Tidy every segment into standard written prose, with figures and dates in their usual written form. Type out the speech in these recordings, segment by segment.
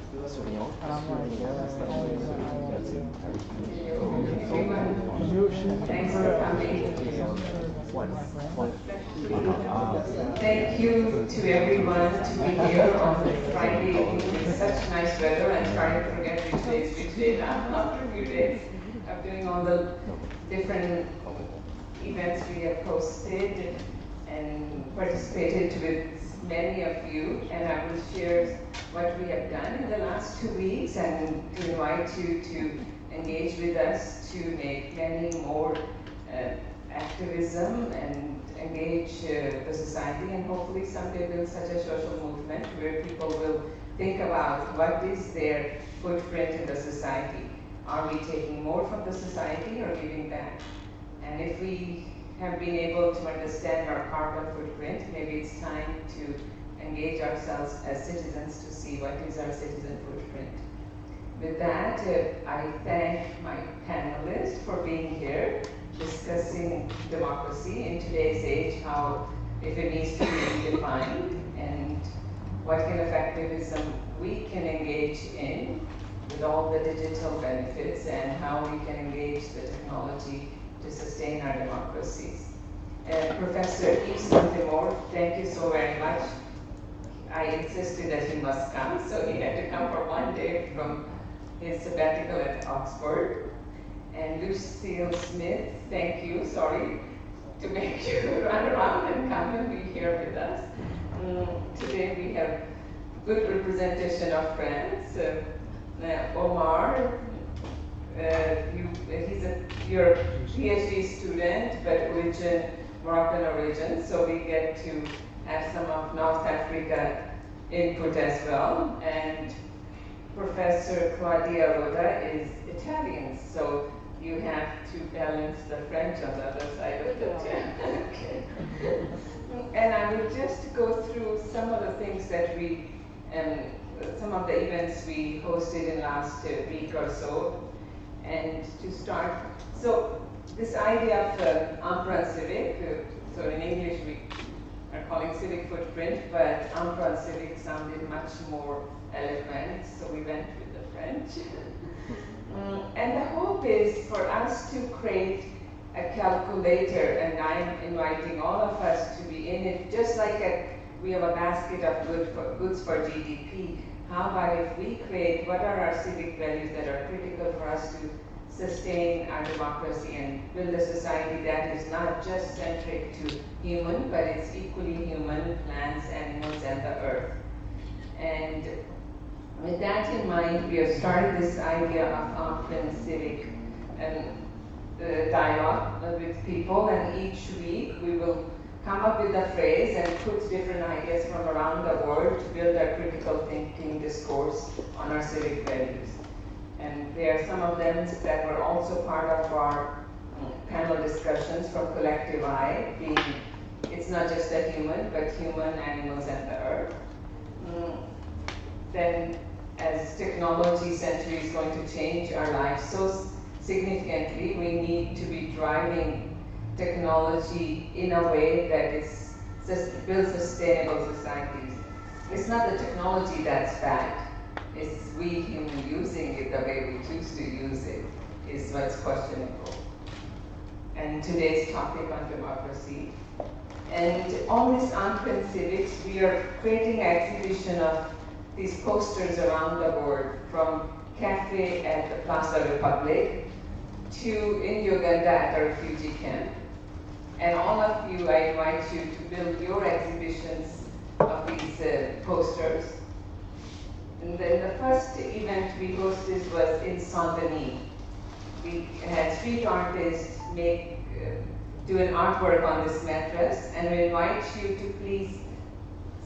Thanks for coming. Thank you to everyone to be here on Friday evening with such nice weather. I'm starting to forget which day now after a few days of doing all the different events we have hosted and participated with many of you, and I will share what we have done in the last 2 weeks and invite you to engage with us to make many more activism and engage the society, and hopefully someday build such a social movement where people will think about what is their footprint in the society. Are we taking more from the society or giving back? And if we have been able to understand our carbon footprint, maybe it's time to engage ourselves as citizens to see what is our citizen footprint. With that, I thank my panelists for being here, discussing democracy in today's age, how if it needs to be redefined, and what kind of activism we can engage in with all the digital benefits, and how we can engage the technology to sustain our democracies. Professor Yves, thank you so very much. I insisted that he must come, so he had to come for 1 day from his sabbatical at Oxford. And Lucile Schmidt, thank you, sorry to make you run around and come and be here with us. Today we have good representation of friends. Omar, he's your PhD student, but Moroccan origin, so we get to have some of North Africa input as well. And Professor Claudia Roda is Italian, so you have to balance the French on the other side of the channel. Okay. And I will just go through some of the things that we, some of the events we hosted in last week or so. And to start, so this idea of empreinte civic, so in English we are calling civic footprint, but empreinte civic sounded much more eloquent, so we went with the French. And the hope is for us to create a calculator, and I'm inviting all of us to be in it, just like we have a basket of goods for GDP. How about if we create what are our civic values that are critical for us to sustain our democracy and build a society that is not just centric to human, but it's equally human, plants, animals, and the earth. And with that in mind, we have started this idea of empreinte civic dialogue with people, and each week we will come up with a phrase and put different ideas from around the world to build a critical thinking discourse on our civic values. And there are some of them that were also part of our panel discussions from Collective I, being it's not just a human, but human, animals, and the earth. Then as technology century is going to change our lives so significantly, we need to be driving technology in a way that builds sustainable societies. It's not the technology that's bad. It's we humans using it the way we choose to use it is what's questionable. And today's topic on democracy. And on this empreinte civics, we are creating an exhibition of these posters around the world, from cafe at the Plaza Republic to in Uganda at a refugee camp. And all of you, I invite you to build your exhibitions of these posters. And then the first event we hosted was in Saint-Denis. We had street artists do an artwork on this mattress, and we invite you to please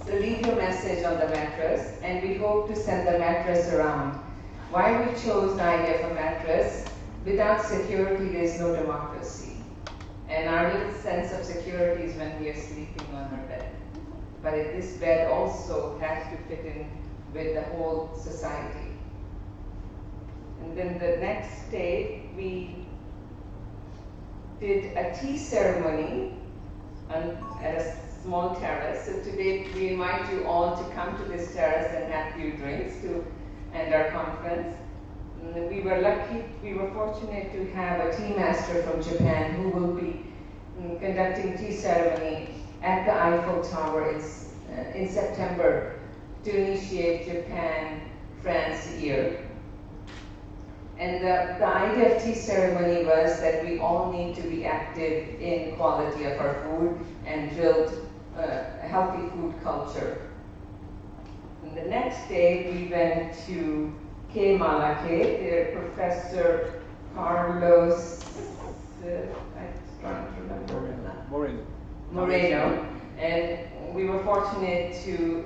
leave your message on the mattress, and we hope to send the mattress around. Why we chose the idea of a mattress? Without security, there is no democracy. And our little sense of security is when we are sleeping on our bed. But this bed also has to fit in with the whole society. And then the next day, we did a tea ceremony at a small terrace. So today we invite you all to come to this terrace and have few drinks to and our conference. We were fortunate to have a tea master from Japan who will be conducting tea ceremony at the Eiffel Tower in September to initiate Japan-France year. And the idea of tea ceremony was that we all need to be active in quality of our food and build a healthy food culture. And the next day we went to K Malake, their Professor Carlos, I'm trying to remember Moreno, and we were fortunate to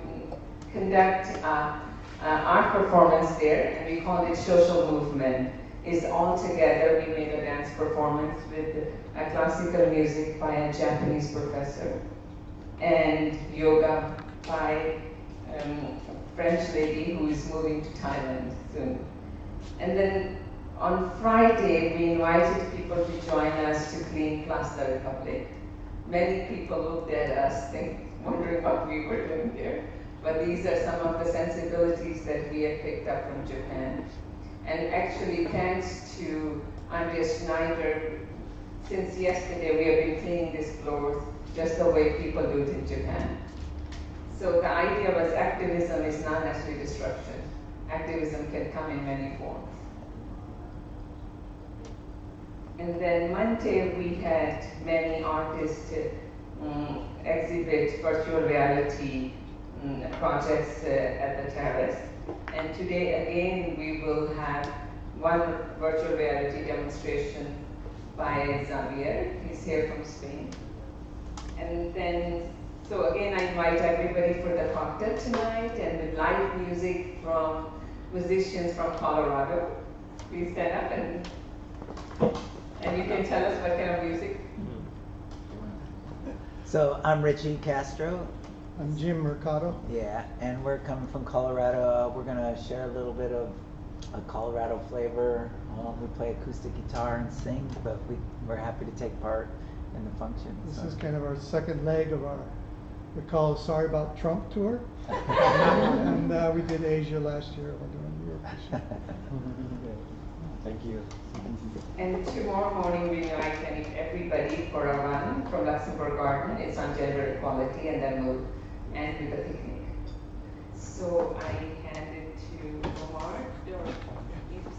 conduct our performance there, and we called it Social Movement. Is all together. We made a dance performance with classical music by a Japanese professor, and yoga by French lady who is moving to Thailand soon. And then on Friday, we invited people to join us to clean Plaza Republic. Many people looked at us, wondering what we were doing there. But these are some of the sensibilities that we have picked up from Japan. And actually, thanks to Andrea Schneider, since yesterday we have been cleaning this floor just the way people do it in Japan. So the idea was activism is not necessarily disruption. Activism can come in many forms. And then Monday we had many artists exhibit virtual reality projects at the terrace. And today again we will have one virtual reality demonstration by Xavier. He's here from Spain. And then, so again I invite everybody for the cocktail tonight and with live music from musicians from Colorado. Please stand up and you can tell us what kind of music. So I'm Richie Castro. I'm Jim Mercado. Yeah, and we're coming from Colorado. We're gonna share a little bit of a Colorado flavor. We play acoustic guitar and sing, but we're happy to take part in the function. This is kind of our second leg of our, we call Sorry About Trump tour. And we did Asia last year. We're doing Europe this year. Thank you. And tomorrow morning we invite everybody for a run from Luxembourg Garden. It's on gender equality, and then we'll end with a picnic. So I hand it to Omar or Yves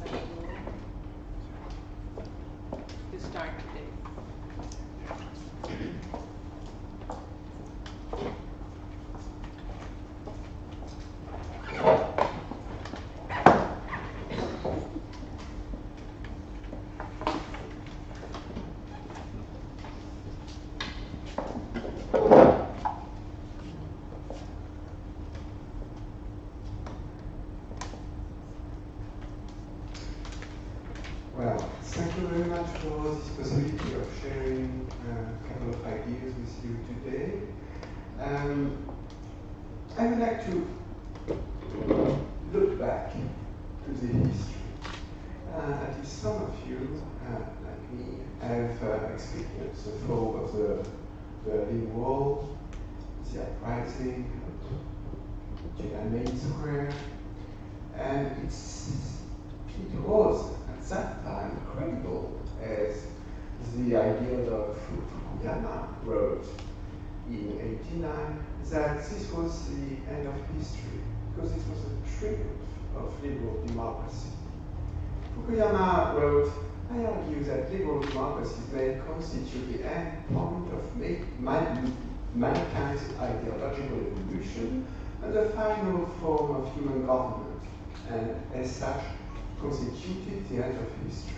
to start today. Well, thank you very much for this possibility of sharing a couple of ideas with you today. I would like to look back to the history. At least some of you, like me, have experienced the fall of the Berlin Wall, the uprising, Tiananmen Square, and it was at that time credible as the idea of Fukuyama wrote in 1989 that this was the end of history because it was a triumph of liberal democracy. Fukuyama wrote, I argue that liberal democracy may constitute the end point of mankind's ideological evolution and the final form of human government, and as such constituted the end of history.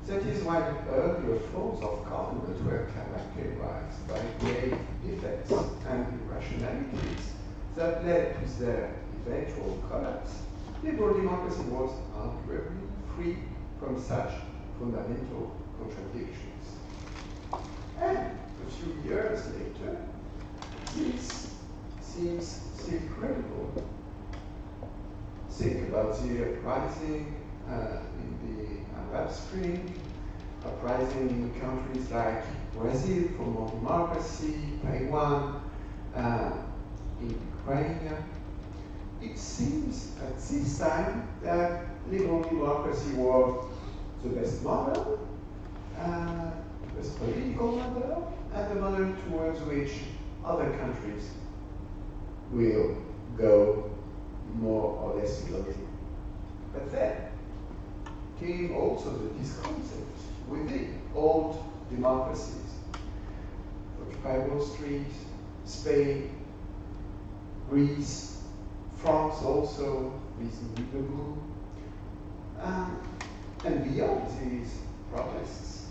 That is why the earlier forms of government were characterized by grave defects and irrationalities that led to their eventual collapse. Liberal democracy was arguably free from such fundamental contradictions. And a few years later, this seems still credible. Think about the uprising in the Arab Spring, uprising in countries like Brazil for more democracy, Taiwan, in Ukraine. it seems at this time that liberal democracy was the best model, the best political model, and the model towards which other countries will go more or less slowly. But then came also the discontent within old democracies. Occupy Wall Street, Spain, Greece, France also, recently the boom. And beyond these protests,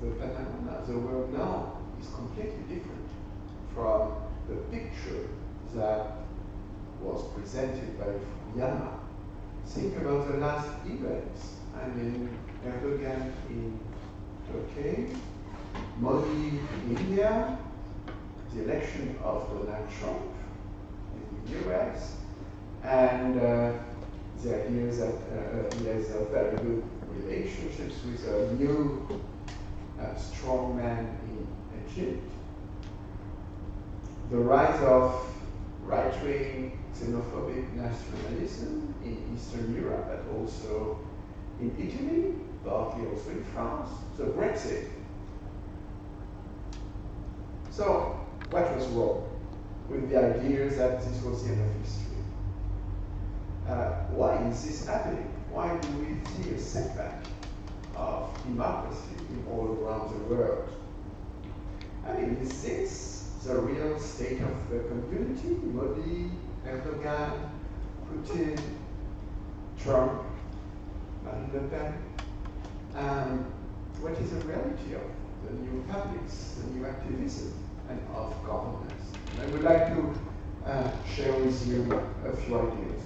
the phenomena, the world now is completely different from the picture that was presented by Fukuyama. Think about the last events. I mean, Erdogan in Turkey, Modi in India, the election of Donald Trump in the US, and the idea that he has a very good relationships with a new strong man in Egypt. The rise of right-wing xenophobic nationalism in Eastern Europe, but also in Italy, partly also in France, so Brexit. So, what was wrong with the idea that this was the end of history? Why is this happening? Why do we see a setback of democracy all around the world? I mean, is this the real state of the community? Modi, Erdogan, Putin, Trump, Marine Le Pen? What is the reality of the new publics, the new activism, and of governance? And I would like to share with you a few ideas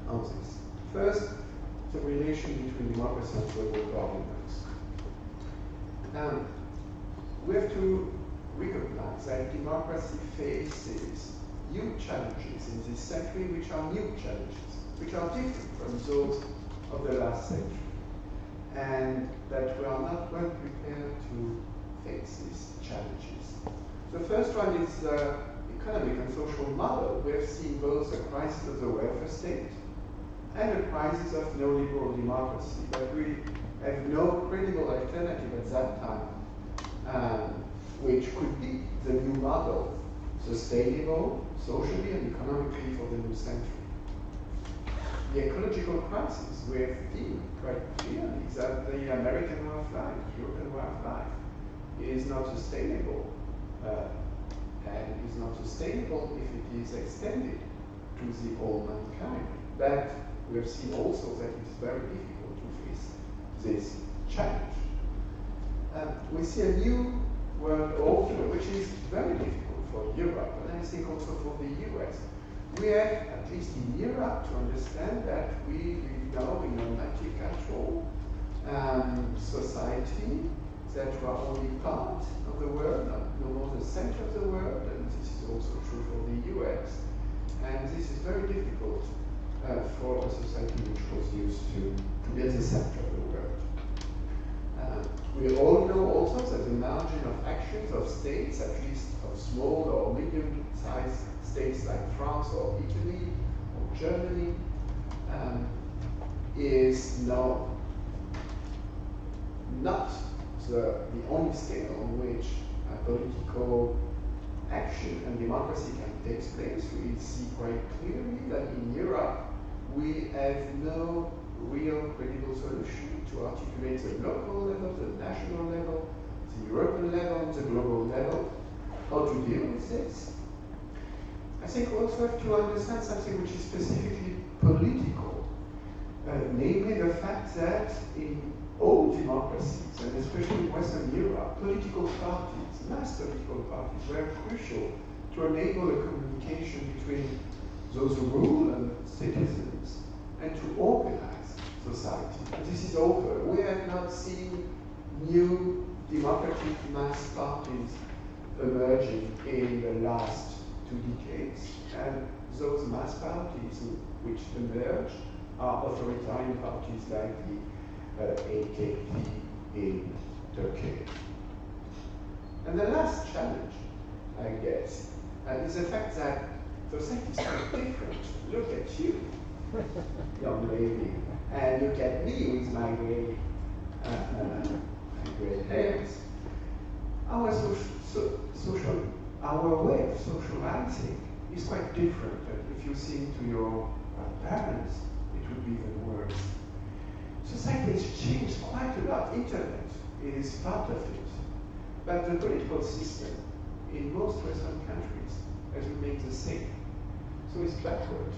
on this. First, the relation between democracy and global governance. We have to recognize that democracy faces new challenges in this century, which are new challenges, which are different from those of the last century, and that we are not well prepared to face these challenges. The first one is the economic and social model. We have seen both the crisis of the welfare state and a crisis of neoliberal democracy, but we have no credible alternative at that time, which could be the new model, sustainable socially and economically for the new century. The ecological crisis we have seen quite clearly is that the American way of life, the European way of life, is not sustainable, and is not sustainable if it is extended to the whole mankind. But we have seen also that it is very difficult to face this challenge. We see a new world order, which is very difficult for Europe, and I think also for the US. We have, at least in Europe, to understand that we live now in a multicultural society, that we are only part of the world, no more the center of the world, and this is also true for the US. And this is very difficult for a society which was used to be at the center of the world. We all know also that the margin of actions of states, at least of small or medium-sized states like France or Italy or Germany, is now not the only scale on which political action and democracy can take place. We see quite clearly that in Europe we have no real credible solution to articulate the local level, the national level, the European level, the global level, how to deal with this. I think we also have to understand something which is specifically political, namely the fact that in all democracies, and especially in Western Europe, political parties, mass political parties, were crucial to enable a communication between those who rule and citizens, and to organize society. And this is over. We have not seen new democratic mass parties emerging in the last 2 decades. And those mass parties which emerge are authoritarian parties like the AKP in Turkey. And the last challenge, I guess, is the fact that society is quite different. Look at you, young lady, and look at me with my gray hairs. Our our way of socializing is quite different. And if you think to your parents, it would be even worse. Society has changed quite a lot. Internet is part of it. But the political system in most Western countries has remained the same. So it's backward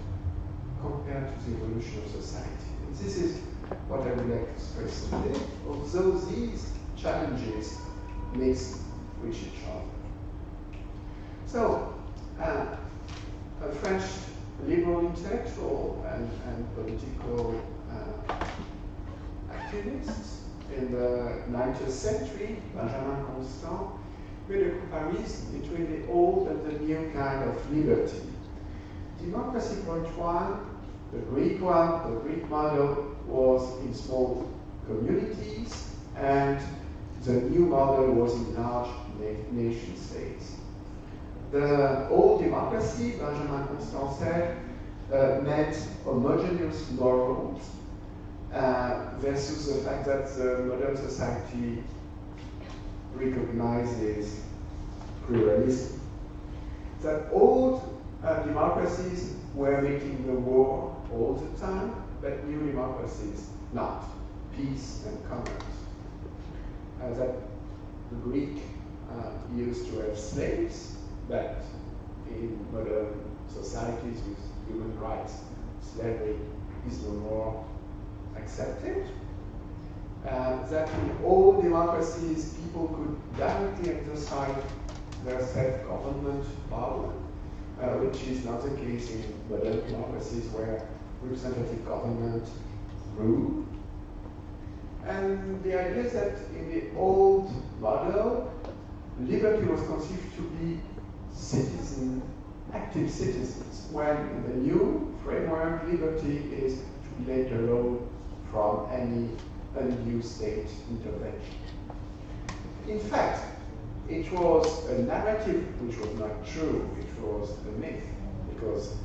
compared to the evolution of society. And this is what I would like to stress today, although these challenges mix with each other. So, a French liberal intellectual and political activist in the 19th century, Benjamin Constant, made a comparison between the old and the new kind of liberty. Democracy point one, the Greek model was in small communities, and the new model was in large nation states. The old democracy, Benjamin Constant said, meant homogeneous morals versus the fact that the modern society recognizes pluralism. That old democracies were making the war all the time, but new democracies not. Peace and commerce. That the Greek used to have slaves, but in modern societies with human rights, slavery is no more accepted. That in all democracies, people could directly exercise their self-government power, which is not the case in modern democracies where representative government rule. And the idea is that in the old model, liberty was conceived to be active citizens, when in the new framework, liberty is to be let alone from any undue state intervention. In fact, it was a narrative which was not true, it was a myth, because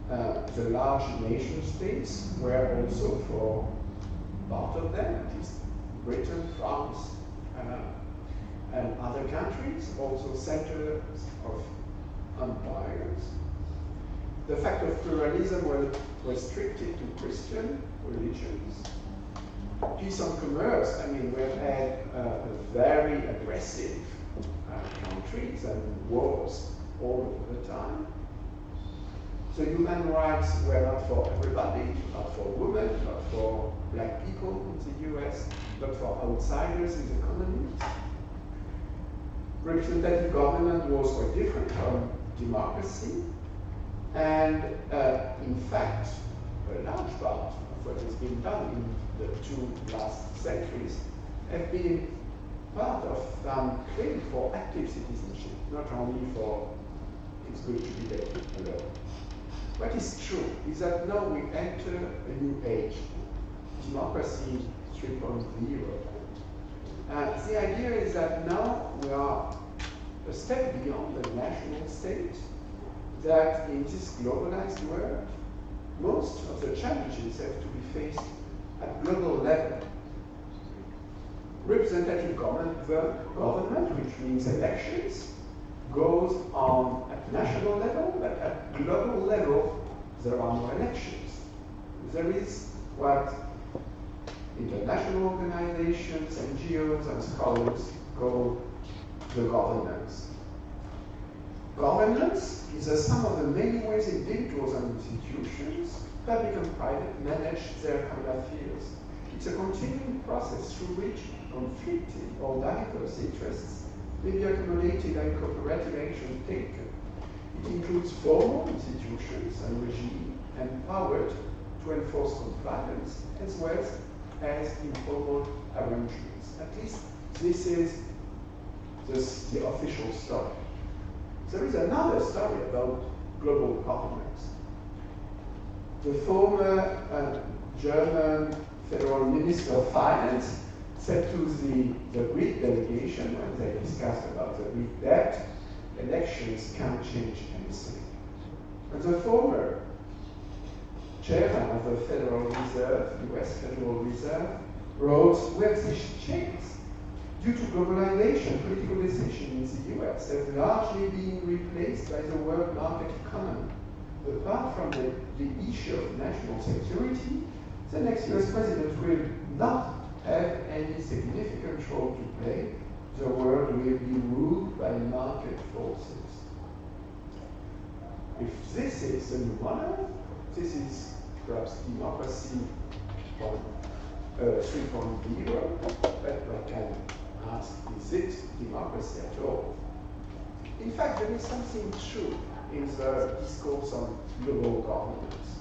the large nation states were also, for part of them, at least Britain, France, and other countries, also centers of empires. The fact of pluralism was restricted to Christian religions. Peace and commerce, I mean, we've had very aggressive countries and wars all the time. So human rights were not for everybody, not for women, not for black people in the US, but for outsiders in the colonies. Representative government was quite different from democracy, and in fact, a large part of what has been done in the two last centuries have been part of some claim for active citizenship, not only for it's good to be left alone. What is true is that now we enter a new age, democracy 3.0. The idea is that now we are a step beyond the national state, that in this globalized world, most of the challenges have to be faced at global level. Representative government, which means elections, goes on at national level, but at global level, there are no elections. There is what international organizations, NGOs, and scholars call the governance. Governance is a sum of the many ways individuals and institutions, public and private, manage their common affairs. It's a continuing process through which conflicting or diverse interests may be accumulated and cooperative action taken. It includes formal institutions and regime empowered to enforce compliance, as well as informal arrangements. At least this is the official story. There is another story about global governance. The former German Federal Minister of Finance said to the Greek delegation when they discussed about the Greek debt, elections can't change anything. And the former chairman of the Federal Reserve, US Federal Reserve, wrote, "We have these changes. Due to globalization, political decisions in the US have largely been replaced by the world market economy. Apart from the issue of national security, the next US president will not have any significant role to play. The world will be ruled by market forces." If this is the new model, this is perhaps democracy 3.0, but one can ask, is it democracy at all? In fact, there is something true in the discourse on global governance.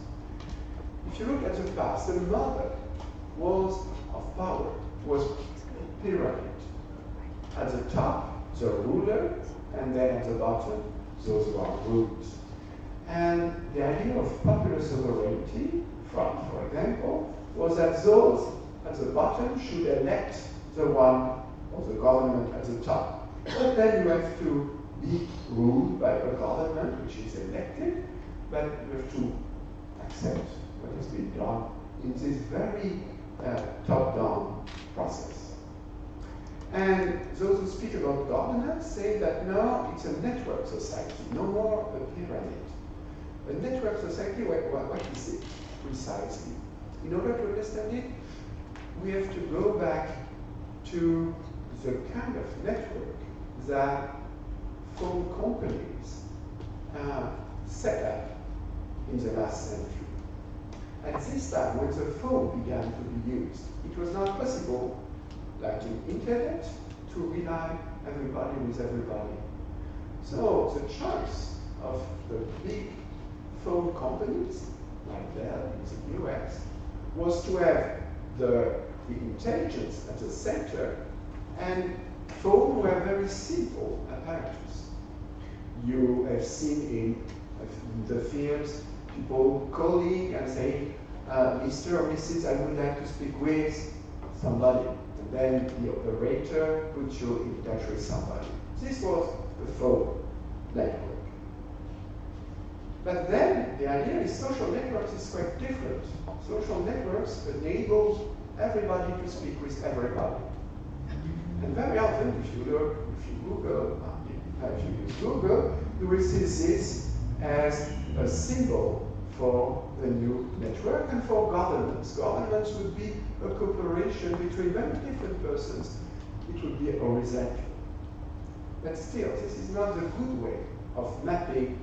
If you look at the past, the model of power was a pyramid. At the top, the ruler, and then at the bottom, those who are ruled. And the idea of popular sovereignty, France, for example, was that those at the bottom should elect the one or the government at the top. But then you have to be ruled by a government which is elected, but you have to accept what has been done in this very top-down process. And those who speak about governance say that no, it's a network society, no more a pyramid. A network society, what is it precisely? In order to understand it, we have to go back to the kind of network that phone companies set up in the last century. At this time, when the phone began to be used, it was not possible, like in internet, to rely everybody with everybody. So the choice of the big phone companies, like Dell in the US, was to have the intelligence at the center, and phones were very simple apparatus. You have seen in the films people calling and saying, Mr. or Mrs., I would like to speak with somebody. And then the operator puts you in touch with somebody. This was the phone network. But then the idea is social networks is quite different. Social networks enable everybody to speak with everybody. And very often, if you use Google, you will see this as a symbol for the new network and for governance. Governance would be a cooperation between very different persons. It would be horizontal. But still, this is not the good way of mapping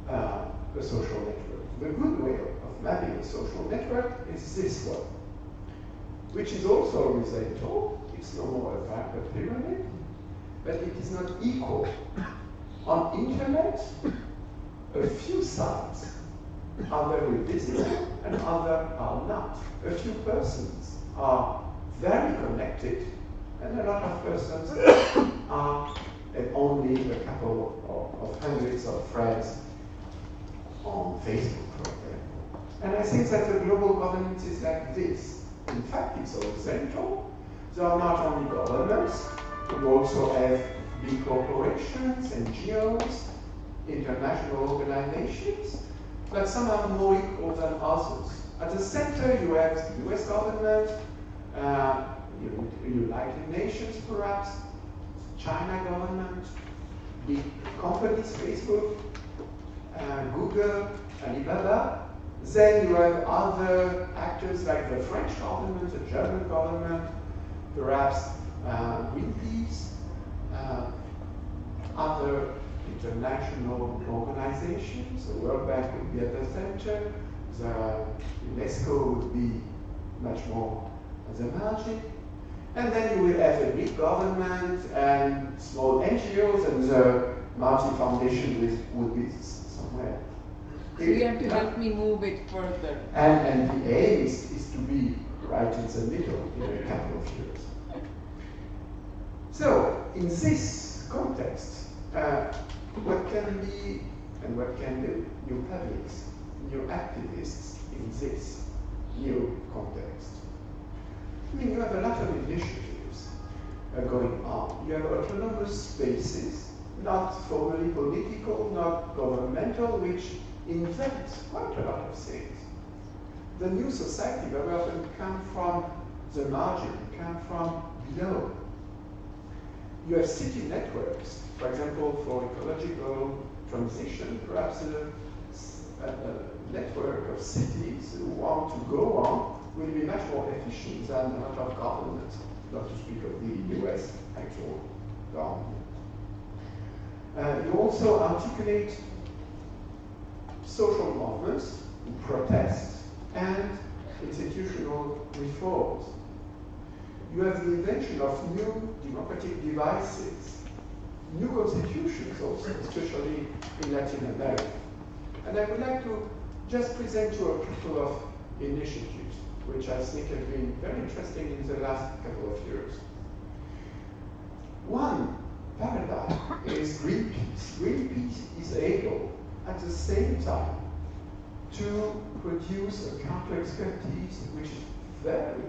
a social network. The good way of mapping a social network is this one, which is also horizontal. It's no more a pyramid, but it is not equal. On internet, a few sites are very visible and others are not. A few persons are very connected, and a lot of persons are only a couple of hundreds of friends on Facebook, for example. And I think that the global governance is like this. In fact, it's horizontal. There are not only governments, we also have big corporations, NGOs, international organizations, but some are more equal than others. At the center, you have the US government, United Nations perhaps, China government, big companies, Facebook, Google, Alibaba. Then you have other actors like the French government, the German government, perhaps Greenpeace, other international organizations. The World Bank would be at the center, the UNESCO would be much more at the margin. And then you will have a big government and small NGOs, and the Marty Foundation would be somewhere. So you have to help me move it further. And the aim is to be right in the middle in a couple of years. So, in this context, what can be and what can do new publics, new activists in this new context? I mean, you have a lot of initiatives going on. You have autonomous spaces, not formally political, not governmental, which invents quite a lot of things. The new society very often comes from the margin, come from below. You have city networks, for example, for ecological transition, perhaps a network of cities who want to go on will be much more efficient than a lot of governments, not to speak of the US actual government. You also articulate social movements, protests, and institutional reforms. You have the invention of new democratic devices, new constitutions also, especially in Latin America. And I would like to just present you a couple of initiatives, which I think have been very interesting in the last couple of years. One paradigm is Greenpeace. Greenpeace is able, at the same time, to produce a counter-expertise which is very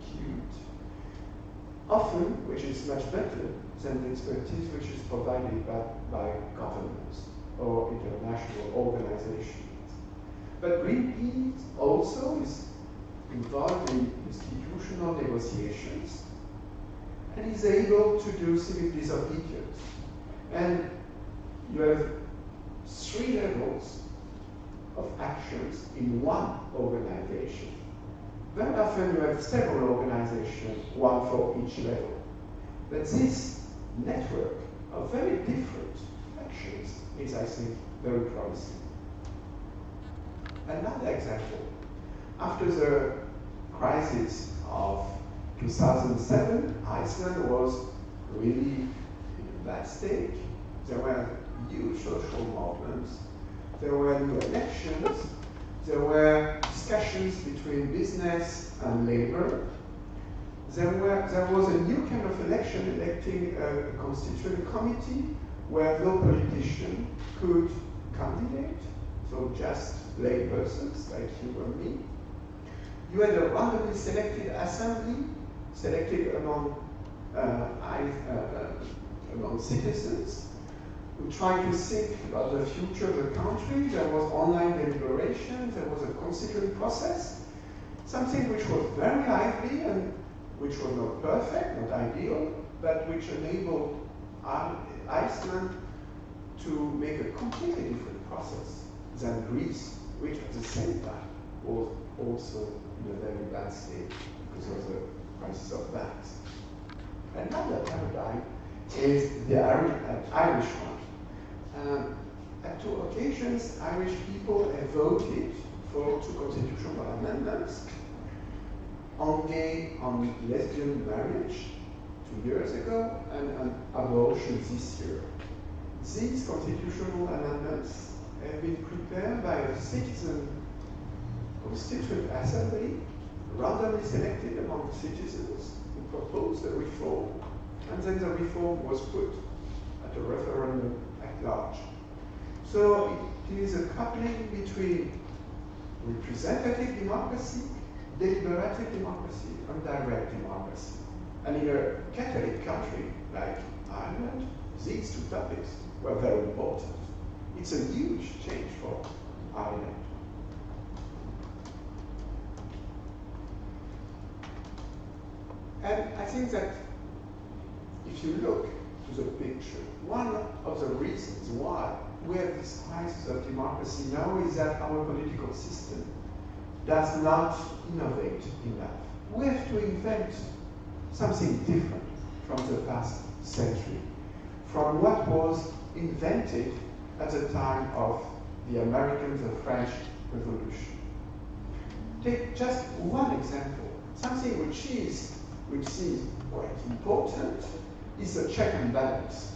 acute, often which is much better than the expertise which is provided by governments or international organizations. But Greenpeace also is involved in institutional negotiations and is able to do civil disobedience. And you have 3 levels of actions in one organization. Very often you have several organizations, one for each level. But this network of very different actions is, I think, very promising. Another example, after the crisis of 2007, Iceland was really in a bad state. There were huge social movements, there were new elections, there were discussions between business and labor. There was a new kind of election electing a constituent committee where no politician could candidate, so just lay persons like you and me. You had a randomly selected assembly, selected among citizens who tried to think about the future of the country. There was online deliberation, there was a constituent process, something which was very lively and which was not perfect, not ideal, but which enabled Iceland to make a completely different process than Greece, which at the same time was also in a very bad state because of the crisis of banks. Another paradigm is the Irish one. At 2 occasions, Irish people have voted for 2 constitutional amendments on gay, on lesbian marriage 2 years ago, and on abortion this year. These constitutional amendments have been prepared by a citizen constituent assembly, randomly selected among citizens who proposed a reform, and then the reform was put at a referendum at large. So it is a coupling between representative democracy, deliberative democracy, and direct democracy. And in a Catholic country like Ireland, these 2 topics were very important. It's a huge change for Ireland. And I think that if you look to the picture, one of the reasons why we have this crisis of democracy now is that our political system does not innovate enough. We have to invent something different from the past century, from what was invented at the time of the American, the French Revolution. Take just one example, something which seems quite important is the check and balance.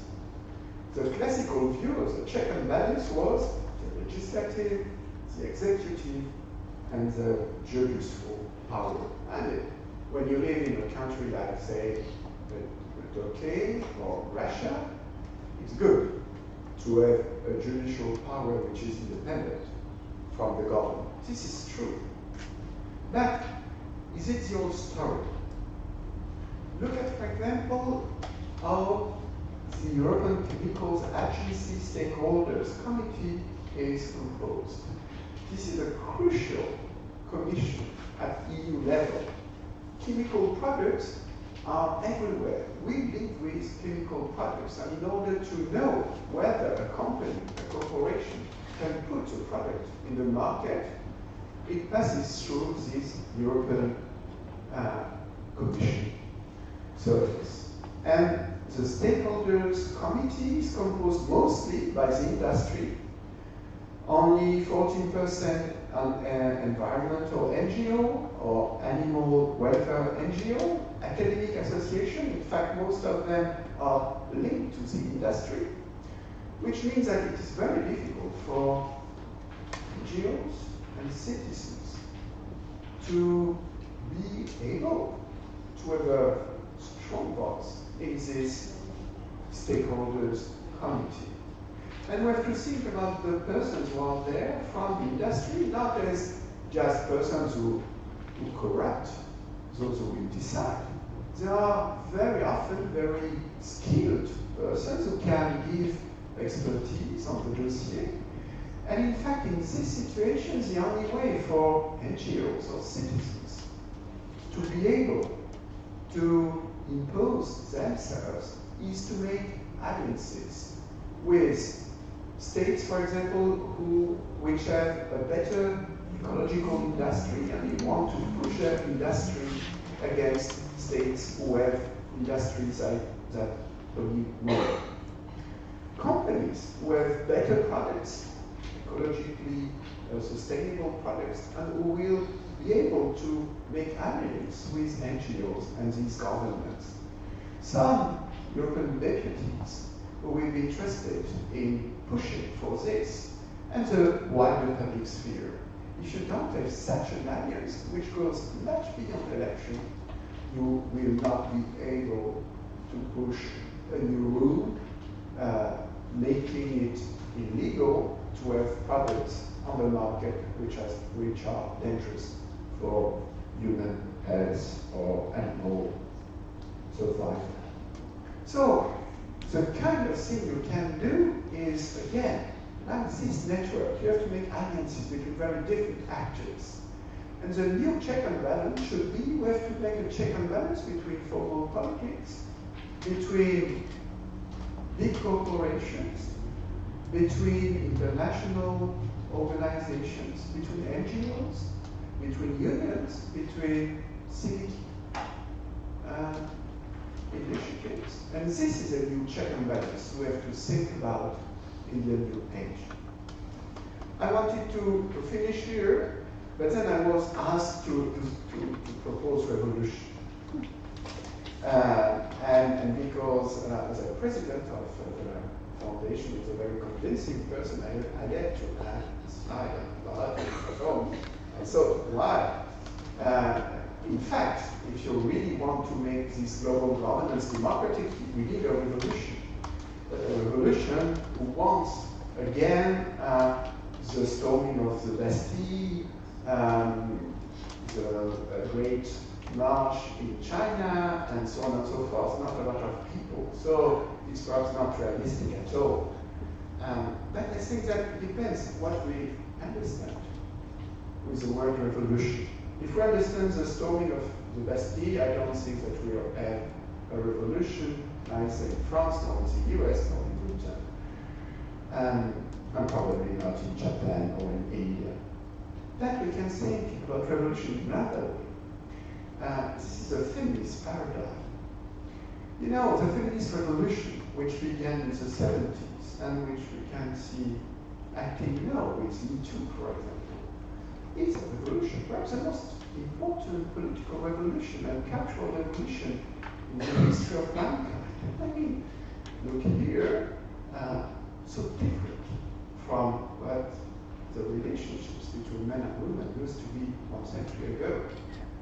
The classical view of the check and balance was the legislative, the executive, and the judicial power. And when you live in a country like, say, Turkey or Russia, it's good to have a judicial power which is independent from the government. This is true. But is it the old story? Look at, for example, how the European Chemicals Agency Stakeholders Committee is composed. This is a crucial commission at EU level. Chemical products are everywhere. We live with chemical products, and in order to know whether a company, a corporation, can put a product in the market, it passes through this European Commission service. And the stakeholders committee is composed mostly by the industry, only 14% on environmental NGO or animal welfare NGO, academic association. In fact, most of them are linked to the industry, which means that it is very difficult for NGOs and citizens to be able to have a strong voice in this stakeholders committee. And we have to think about the persons who are there from the industry, not as just persons who corrupt, those who will decide. They are very often very skilled persons who can give expertise on the dossier. And in fact, in this situation, the only way for NGOs or citizens to be able to impose themselves is to make alliances with states, for example, which have a better ecological industry, and they want to push their industry against states who have industries that pollute more. Companies who have better products, ecologically sustainable products, and who will be able to make alliances with NGOs and these governments. Some European deputies who will be interested in pushing for this, and the wider public sphere. If you don't have such an alliance, which goes much beyond election, you will not be able to push a new rule, making it illegal to have products on the market which are dangerous for human health or animal survival. So, the kind of thing you can do is, again, like this network, you have to make alliances between very different actors. And the new check and balance should be, we have to make a check and balance between formal politics, between big corporations, between international organizations, between NGOs, between unions, between civic initiatives. And this is a new check and balance we have to think about in the new age. I wanted to finish here, but then I was asked to propose revolution. And because as a president of the foundation is a very convincing person, I had to add a slide about it. And so why? In fact, if you really want to make this global governance democratic, we need a revolution. A revolution who wants, again, the storming of the Bastille, the great march in China, and so on and so forth. Not a lot of people. So it's perhaps not realistic at all. But I think that it depends what we understand with the word revolution. If we understand the storming of the Bastille, I don't think that we will have a revolution, neither in France, nor in the US, nor in Britain, and probably not in Japan or in India. But we can think about revolution in another way. This is a feminist paradigm. You know, the feminist revolution, which began in the 70s, and which we can see acting now with Me Too, for example, is a revolution, perhaps the most important political revolution and cultural revolution in the history of mankind. I mean, look here, so different from what the relationships between men and women used to be 1 century ago.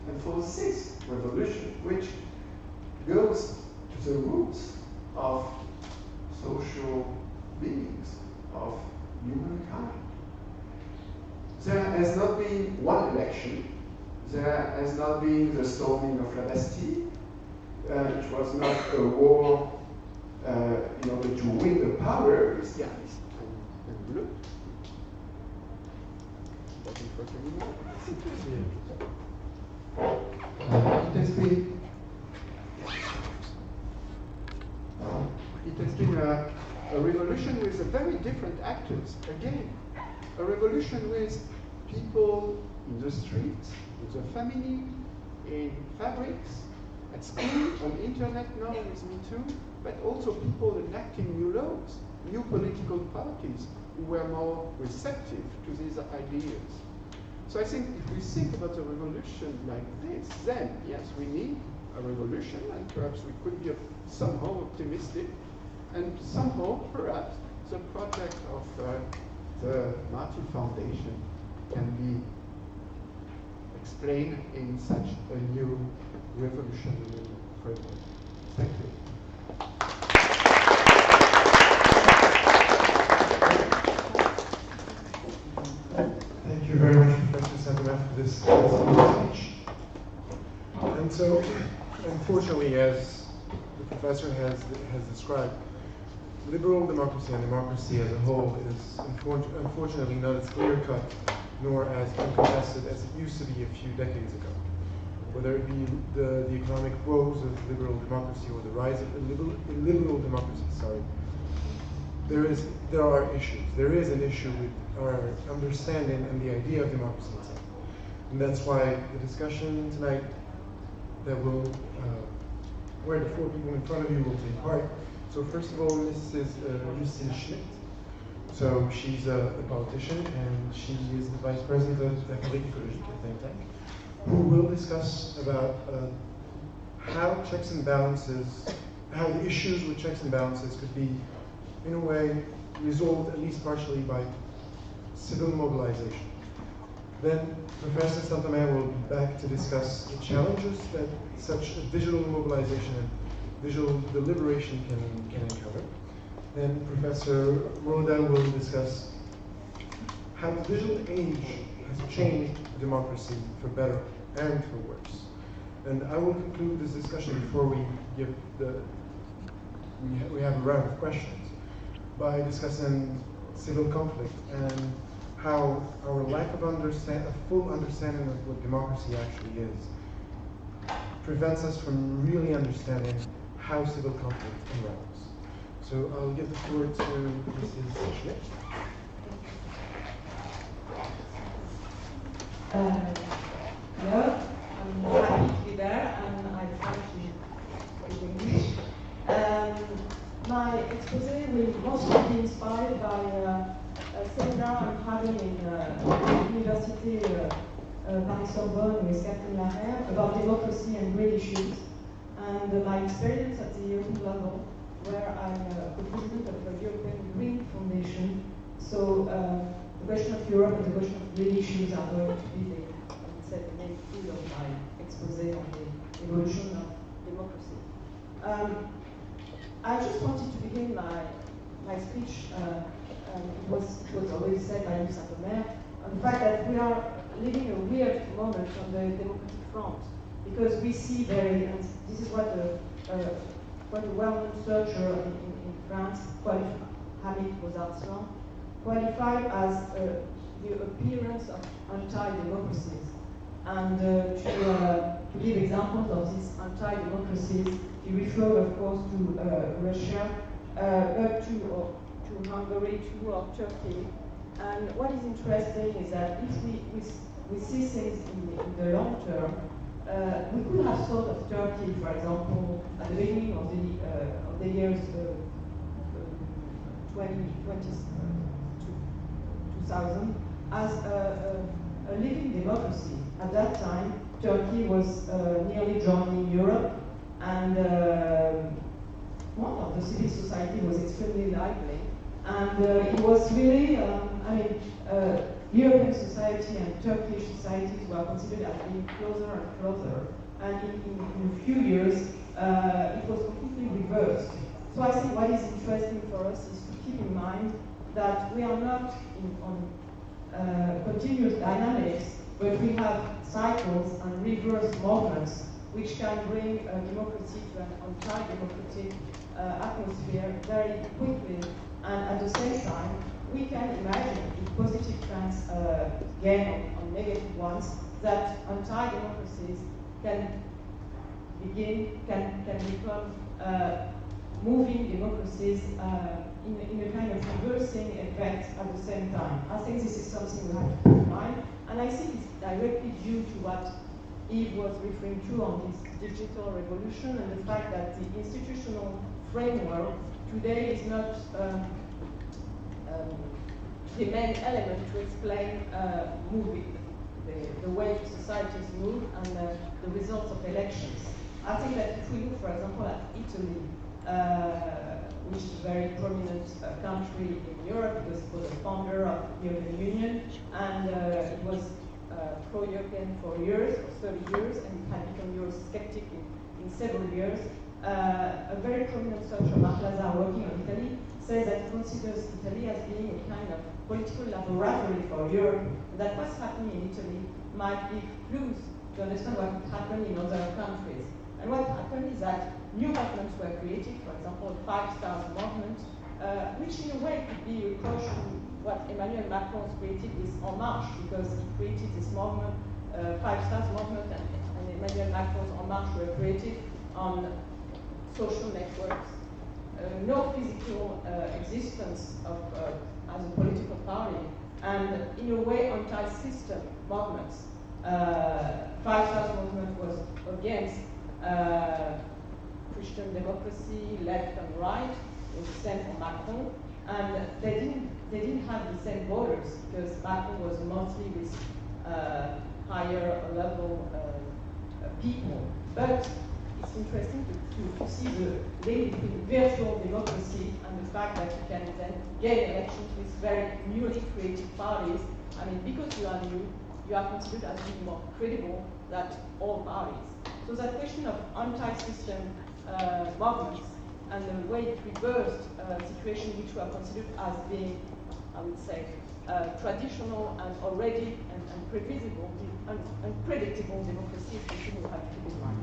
And for this revolution, which goes to the roots of social beings, of humankind. There has not been one election. There has not been the storming of La Bastille. It was not a war in order to win the power of these guys. And look, doesn't work anymore. It has been a revolution with very different actors. Again, a revolution with people in the streets, with the family, in fabrics, at school, on internet now with Me Too, but also people enacting new laws, new political parties who were more receptive to these ideas. So I think if we think about a revolution like this, then yes, we need a revolution, and perhaps we could be somehow optimistic, and somehow perhaps the project of the Marty Foundation can be explained in such a new revolutionary framework. Thank you. Thank you very much, Professor Sintomer, for this speech. And so, unfortunately, as the professor has described, liberal democracy and democracy as a whole is unfortunately not as clear-cut nor as uncontested as it used to be a few decades ago. Whether it be the economic woes of liberal democracy or the rise of illiberal democracy, there are issues. There is an issue with our understanding and the idea of democracy itself. And that's why the discussion tonight where the four people in front of you will take part. So first of all, Mrs. Lucile Schmidt. So she's a politician, and she is the vice president of the Ecologique, a think tank, who will discuss about how checks and balances, how the issues with checks and balances could be, in a way, resolved at least partially by civil mobilization. Then Professor Sintomer will be back to discuss the challenges that such a digital mobilization and digital deliberation can encounter. Then Professor Roda will discuss how the digital age has changed democracy for better and for worse. And I will conclude this discussion before we give we have a round of questions by discussing civil conflict and how our lack of a full understanding of what democracy actually is prevents us from really understanding how civil conflict unravels. So I'll give the floor to Mrs. Schmidt. Yeah, I'm happy to be there, and I try to speak English. My expose will mostly be inspired by a seminar I'm having in Université Paris-Sorbonne with Catherine Lahaire about democracy and great issues, and my experience at the European level, where I'm the president of the European Green Foundation. So the question of Europe and the question of green issues are going to be the main field of my expose on the evolution of democracy. I just wanted to begin my speech, it was already said by Yves on the fact that we are living a weird moment on the democratic front, because we see and this is what a well-known searcher in France, Hamid Mozart's qualified as the appearance of anti-democracies. And to give examples of these anti-democracies, he referred, of course, to Russia, up to Hungary, or Turkey. And what is interesting is that if we see things in the long term, we could have thought of Turkey, for example, at the beginning of the years 2000 as a living democracy. At that time, Turkey was nearly joining Europe, and one of the civil society was extremely lively, and it was really, European society and Turkish societies were considered as being closer and closer, and in a few years, it was completely reversed. So I think what is interesting for us is to keep in mind that we are not on continuous dynamics, but we have cycles and reverse movements which can bring democracy to an anti-democratic atmosphere very quickly, and at the same time, we can imagine if positive trends gain on negative ones, that anti-democracies can become moving democracies in a kind of reversing effect at the same time. I think this is something we have to keep in mind, and I think it's directly due to what Yves was referring to on this digital revolution and the fact that the institutional framework today is not the main element to explain moving, the way societies move and the results of elections. I think that if we look, for example, at Italy, which is a very prominent country in Europe because it was a founder of the European Union, and it was pro-European for years, for 30 years, and it had become Eurosceptic in several years. A very prominent social Mark Lazar working on Italy says that he considers Italy as being a kind of political laboratory for Europe, and that what's happening in Italy might give clues to understand what would happen in other countries. And what happened is that new movements were created, for example, the Five Stars movement, which in a way could be reproached to what Emmanuel Macron created with En Marche, because he created this movement, Five Stars movement, and Emmanuel Macron's En Marche were created on social networks. No physical existence of as a political party, and in a way anti-system movements. Five Stars movement was against Christian democracy, left and right. It was the same for Macron, and they didn't have the same voters because Macron was mostly with higher level people. But it's interesting to see the link between virtual democracy and the fact that you can then gain elections with very newly created parties. I mean, because you are new, you are considered as being more credible than all parties. So that question of anti-system movements and the way it reversed a situation which were considered as being, I would say, traditional and already and previsible, unpredictable democracy is something we have to keep in mind.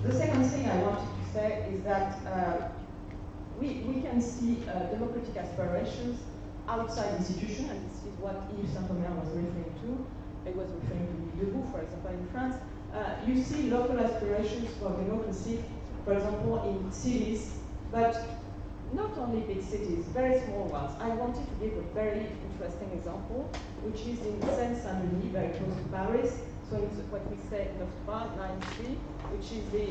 The second thing I wanted to say is that we can see democratic aspirations outside institutions, and this is what Yves Sintomer was referring to. He was referring to Debout, for example, in France. You see local aspirations for democracy, for example, in cities, but not only big cities, very small ones. I wanted to give a very interesting example, which is in Seine-Saint-Denis, very close to Paris. So it's what we say Neuf-Trois, 9-3, which is the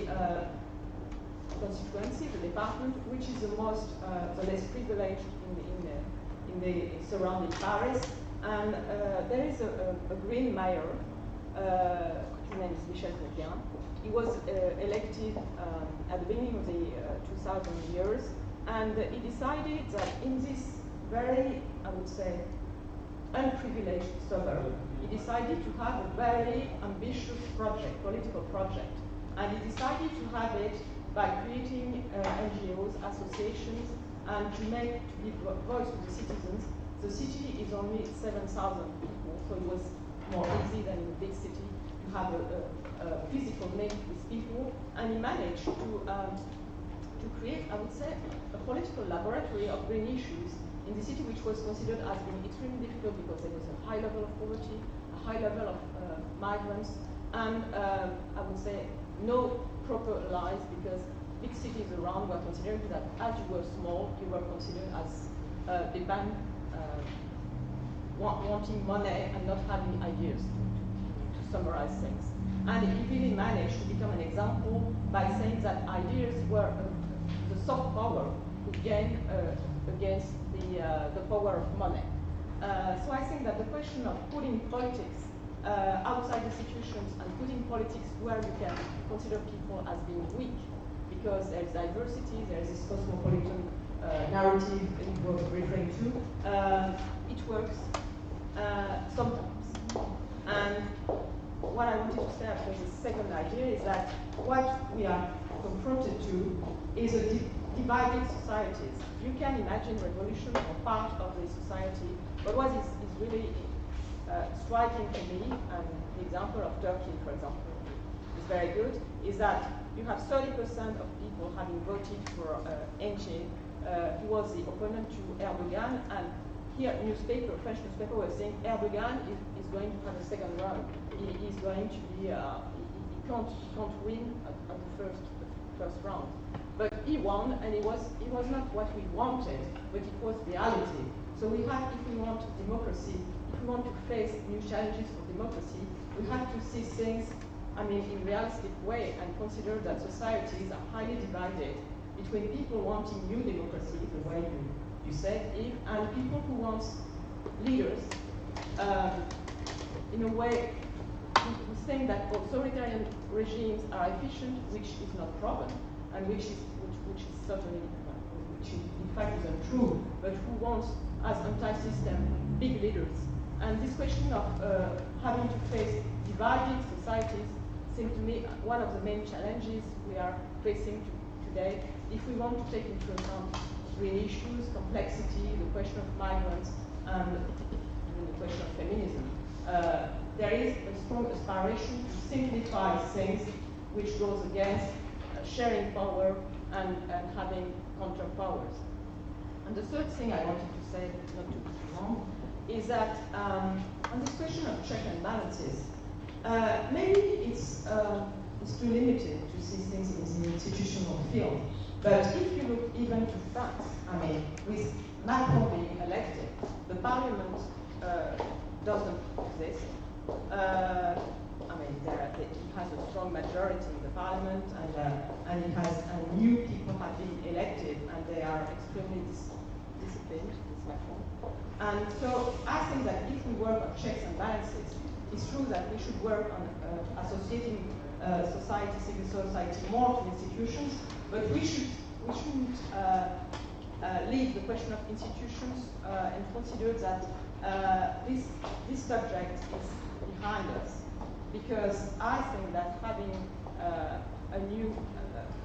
constituency, the department, which is the most, the less privileged in the surrounding Paris. And there is a green mayor, his name is Michel Coquien. He was elected at the beginning of the 2000 years, and he decided that in this very, I would say, unprivileged suburb, he decided to have a very ambitious project, political project. And he decided to have it by creating NGOs, associations, and to give voice to the citizens. The city is only 7,000 people, so it was more easy than in a big city to have a physical link with people. And he managed to create, I would say, a political laboratory of green issues in the city, which was considered as being extremely difficult because there was a high level of poverty, a high level of migrants, and I would say no proper allies, because big cities around were considering that as you were small, you were considered as wanting money and not having ideas, to summarize things. And he really managed to become an example by saying that ideas were the soft power could gain against the power of money. So I think that the question of putting politics outside institutions and putting politics where you can consider people as being weak, because there's diversity, there's this cosmopolitan narrative that you were referring to, it works sometimes. And what I wanted to say after the second idea is that what we are confronted to is a divided societies. You can imagine revolution or part of the society, but what is really striking to me, and the example of Turkey, for example, is very good, is that you have 30% of people having voted for NG, who was the opponent to Erdogan, and here French newspaper was saying Erdogan is going to have a second round. He is going to be, he can't win at the first round. But he won, and it was not what we wanted, but it was reality. So we have, if we want democracy, if we want to face new challenges for democracy, we have to see things, I mean, in a realistic way, and consider that societies are highly divided between people wanting new democracy, the way you said, Yves, and people who want leaders, in a way, who think that authoritarian regimes are efficient, which is not proven, and which is certainly, which in fact is untrue, but who wants, as anti-system, big leaders. And this question of having to face divided societies seems to me one of the main challenges we are facing today. If we want to take into account green issues, complexity, the question of migrants, and the question of feminism, there is a strong aspiration to simplify things, which goes against sharing power and having counterpowers. And the third thing I wanted to say, not to be too long, is that on this question of check and balances, maybe it's too limited to see things in the institutional field. But if you look even to France, I mean, with Macron being elected, the parliament doesn't exist. I mean, it has a strong majority in the parliament, and new people have been elected, and they are extremely disciplined, this Macron. And so I think that if we work on checks and balances, it's true that we should work on associating society, civil society more to institutions, but we shouldn't leave the question of institutions and consider that this subject is behind us. Because I think that having a new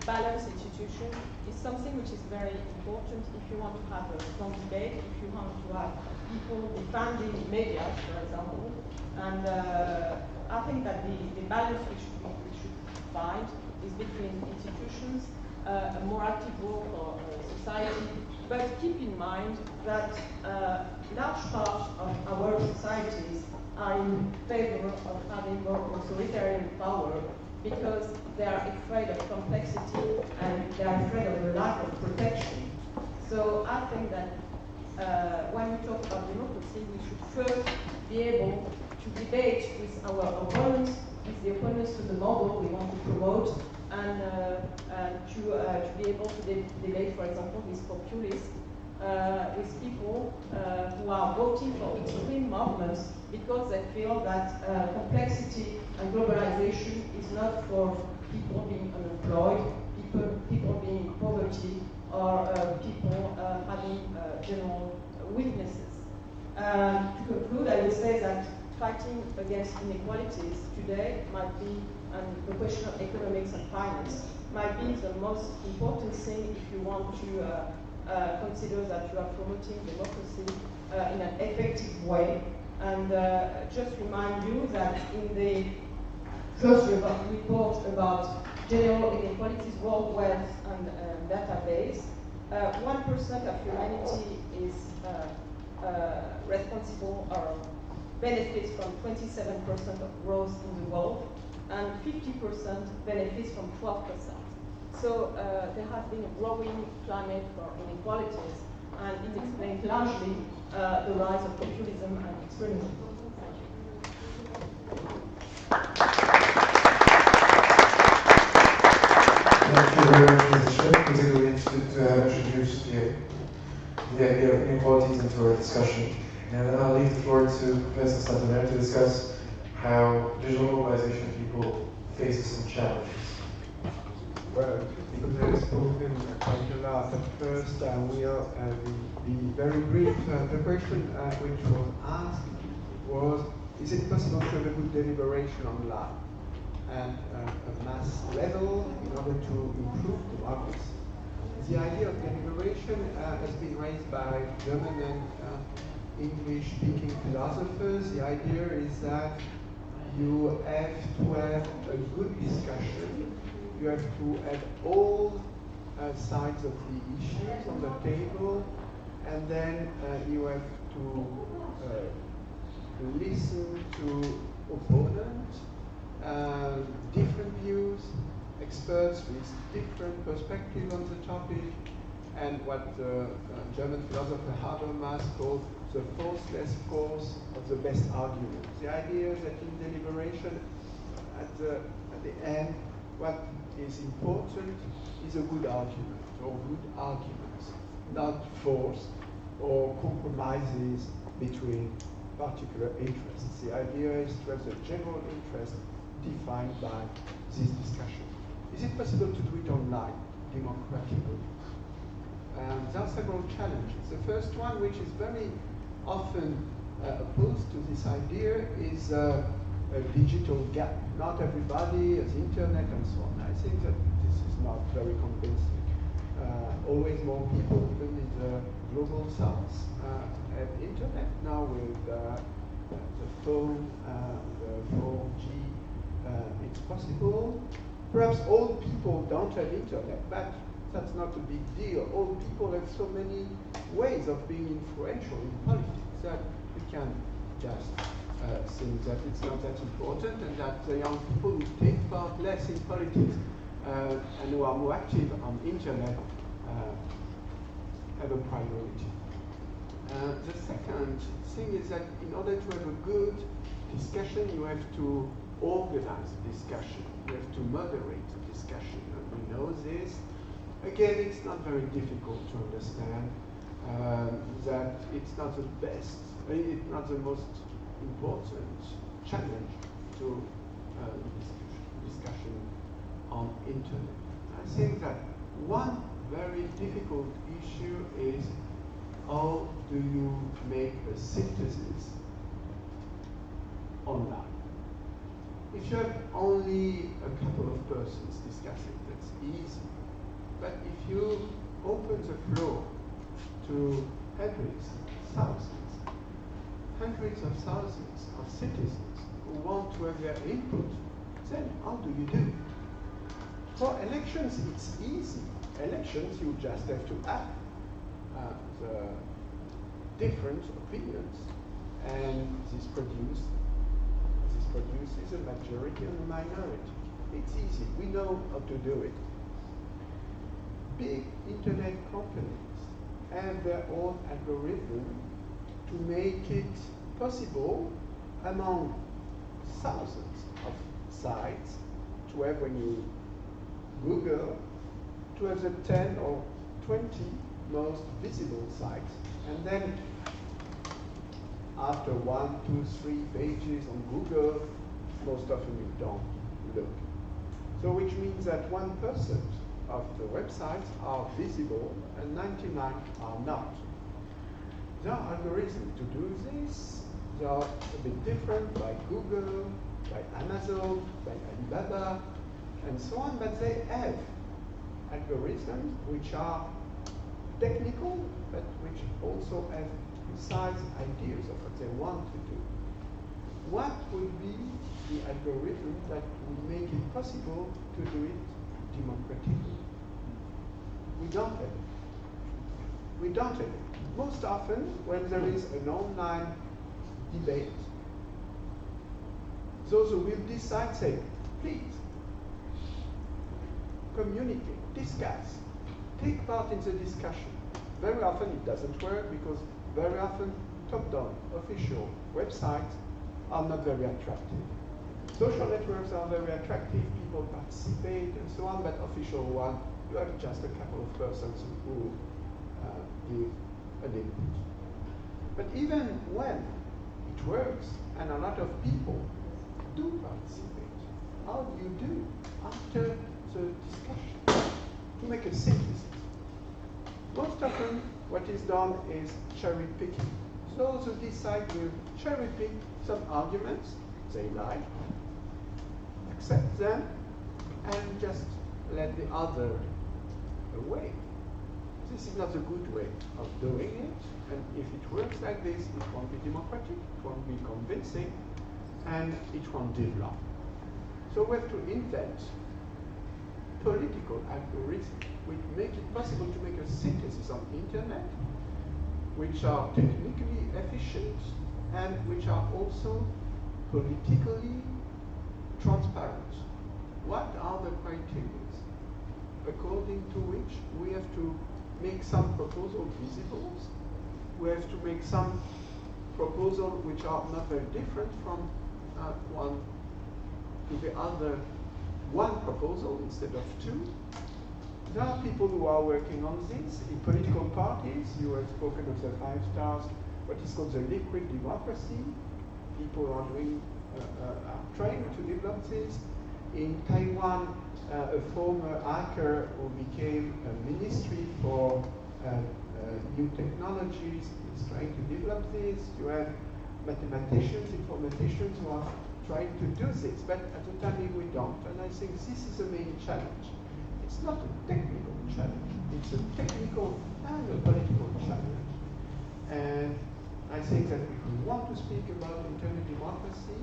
balanced institution is something which is very important if you want to have a strong debate, if you want to have people defending media, for example. And I think that the balance which we should find is between institutions, a more active role for society, but keep in mind that large part of our societies are in favor of having more authoritarian power because they are afraid of complexity and they are afraid of the lack of protection. So I think that when we talk about democracy, we should first be able to debate with our opponents, with the opponents to the model we want to promote, and to be able to debate, for example, with populists, with people who are voting for extreme movements because they feel that complexity and globalization is not for people being unemployed, people being in poverty, or people having general weaknesses. To conclude, I would say that fighting against inequalities today might be, and the question of economics and finance, might be the most important thing if you want to consider that you are promoting democracy in an effective way. And just remind you that in the first report about general inequalities, world wealth, and database, 1% of humanity is responsible or benefits from 27% of growth in the world, and 50% benefits from 12%. So there has been a growing climate for inequalities, and it explains largely the rise of populism and extremism. Thank you very much, Mrs. Schmidt. Particularly interested to have introduced the idea of inequalities into our discussion. And then I'll leave the floor to Professor Sintomer to discuss how digital mobilization of people faces some challenges. Well, because I have spoken quite a lot, but first I will be very brief. The question which was asked was, is it possible to have a good deliberation online at a mass level in order to improve democracy? The idea of deliberation has been raised by German and English-speaking philosophers. The idea is that you have to have a good discussion. You have to have all sides of the issues on the table, and then you have to listen to opponents, different views, experts with different perspectives on the topic, and what the German philosopher Habermas called the forceless force of the best argument. The idea is that in deliberation, at the end, what is important is a good argument, or good arguments, not force or compromises between particular interests. The idea is to have the general interest defined by this discussion. Is it possible to do it online, democratically? There are several challenges. The first one, which is very often opposed to this idea, is a digital gap. Not everybody has internet and so on. I think that this is not very convincing. Always more people, even in the global south, have internet now with the phone, the 4G. It's possible. Perhaps old people don't have internet, but that's not a big deal. Old people have so many ways of being influential in politics that we can just think that it's not that important, and that the young people who take part less in politics and who are more active on internet have a priority. The second thing is that in order to have a good discussion, you have to organize the discussion. You have to moderate the discussion, and we know this. Again, it's not very difficult to understand that it's not the best, it's not the most important challenge to discussion on internet. I think that one very difficult issue is how do you make a synthesis online? If you have only a couple of persons discussing, that's easy. But if you open the floor to hundreds of thousands of citizens who want to have their input, then how do you do? For elections, it's easy. Elections, you just have to add the different opinions, and this produces a majority and a minority. It's easy. We know how to do it. Big internet companies have their own algorithm to make it possible among thousands of sites to have, when you Google, to have the 10 or 20 most visible sites. And then after 1, 2, 3 pages on Google, most often you don't look. So which means that 1% of the websites are visible and 99 are not. There are algorithms to do this. They are a bit different by Google, by Amazon, by Alibaba, and so on, but they have algorithms which are technical, but which also have precise ideas of what they want to do. What will be the algorithm that will make it possible to do it democratically? We don't have it. We don't have it. Most often, when there is an online debate, those who will decide say, please, communicate, discuss, take part in the discussion. Very often it doesn't work because very often top-down official websites are not very attractive. Social networks are very attractive, people participate and so on, but official one, you have just a couple of persons who give an input. But even when it works and a lot of people do participate, how do you do after the discussion to make a synthesis? Most often what is done is cherry picking. Those who decide will cherry pick some arguments they like, accept them, and just let the other away. This is not a good way of doing it, and if it works like this, it won't be democratic, it won't be convincing, and each one develop. So we have to invent political algorithms which make it possible to make a synthesis on the internet, which are technically efficient and which are also politically transparent. What are the criteria according to which we have to make some proposals visible? We have to make some proposals which are not very different from one to the other, one proposal instead of two. There are people who are working on this in political parties. You have spoken of the 5 stars, what is called the liquid democracy. People are doing, are trying to develop this. In Taiwan, a former hacker who became a ministry for new technologies is trying to develop this. You have mathematicians, informaticians who are trying to do this, but at the time we don't. And I think this is the main challenge. It's not a technical challenge, it's a technical and a political challenge. And I think that if we want to speak about internet democracy,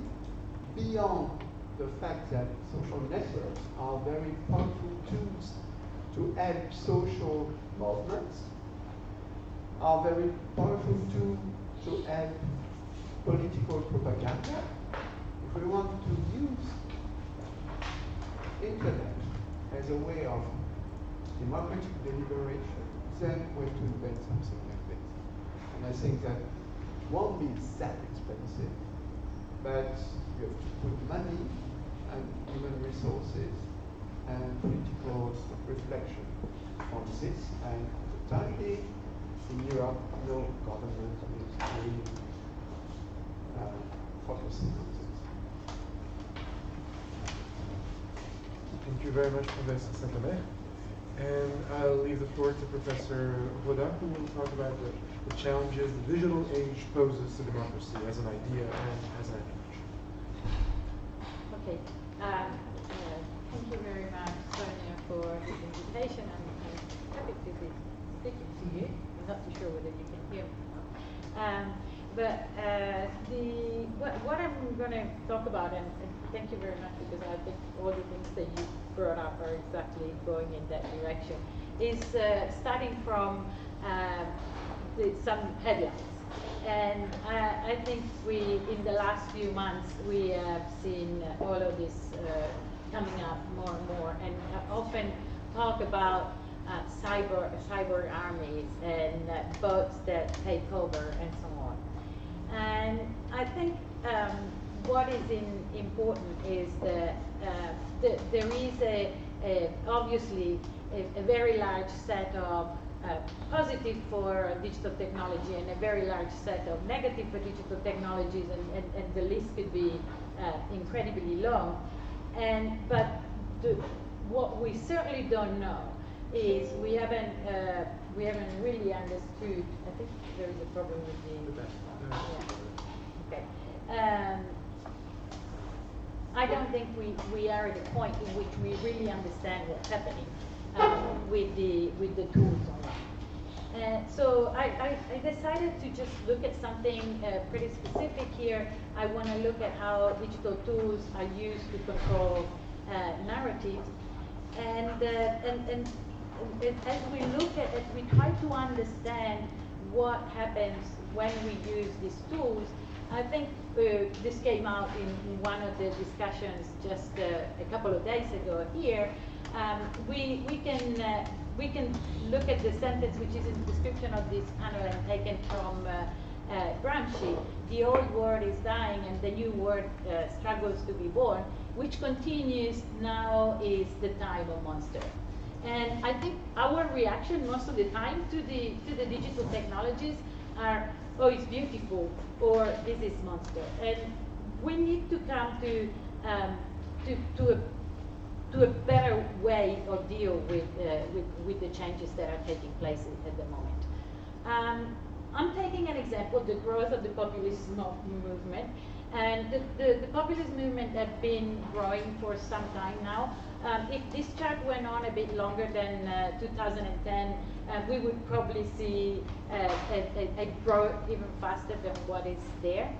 beyond the fact that social networks are very powerful tools to help social movements, are very powerful tools to help political propaganda. If we want to use internet as a way of democratic deliberation, then we have to invent something like this. And I think that it won't be that expensive, but you have to put money and human resources and political reflection on this. And for the time being, in Europe, no government is really focusing on this. Thank you very much, Professor Sintomer. And I'll leave the floor to Professor Roda, who will talk about the challenges the digital age poses to democracy as an idea and as an approach. Okay. Thank you very much, Sonia, for this invitation. I'm happy to be speaking to you. I'm not too sure whether you can hear me or not. What I'm going to talk about, and thank you very much, because I think all the things that you brought up are exactly going in that direction, is starting from some headlines. And I think in the last few months, we have seen all of this coming up more and more, and often talk about cyber armies and bots that take over and so on. And I think what is important is that there is obviously a very large set of positive for digital technology and a very large set of negative for digital technologies, and the list could be incredibly long. But what we certainly don't know is we haven't really understood. I think there is a problem with the. Okay. I don't think we are at a point in which we really understand what's happening with the tools online. So I decided to just look at something pretty specific here. I want to look at how digital tools are used to control narratives, and as we look at it, we try to understand what happens when we use these tools. I think this came out in one of the discussions just a couple of days ago here. We can look at the sentence which is in the description of this panel and taken from Gramsci. The old word is dying and the new word struggles to be born, which continues. Now is the time of monster. And I think our reaction most of the time to the digital technologies are, oh, it's beautiful, or this is monster. And we need to come to a better way of deal with the changes that are taking place at the moment. I'm taking an example, the growth of the populist movement. And the populist movement has been growing for some time now. If this chart went on a bit longer than 2010, we would probably see a growth even faster than what is there.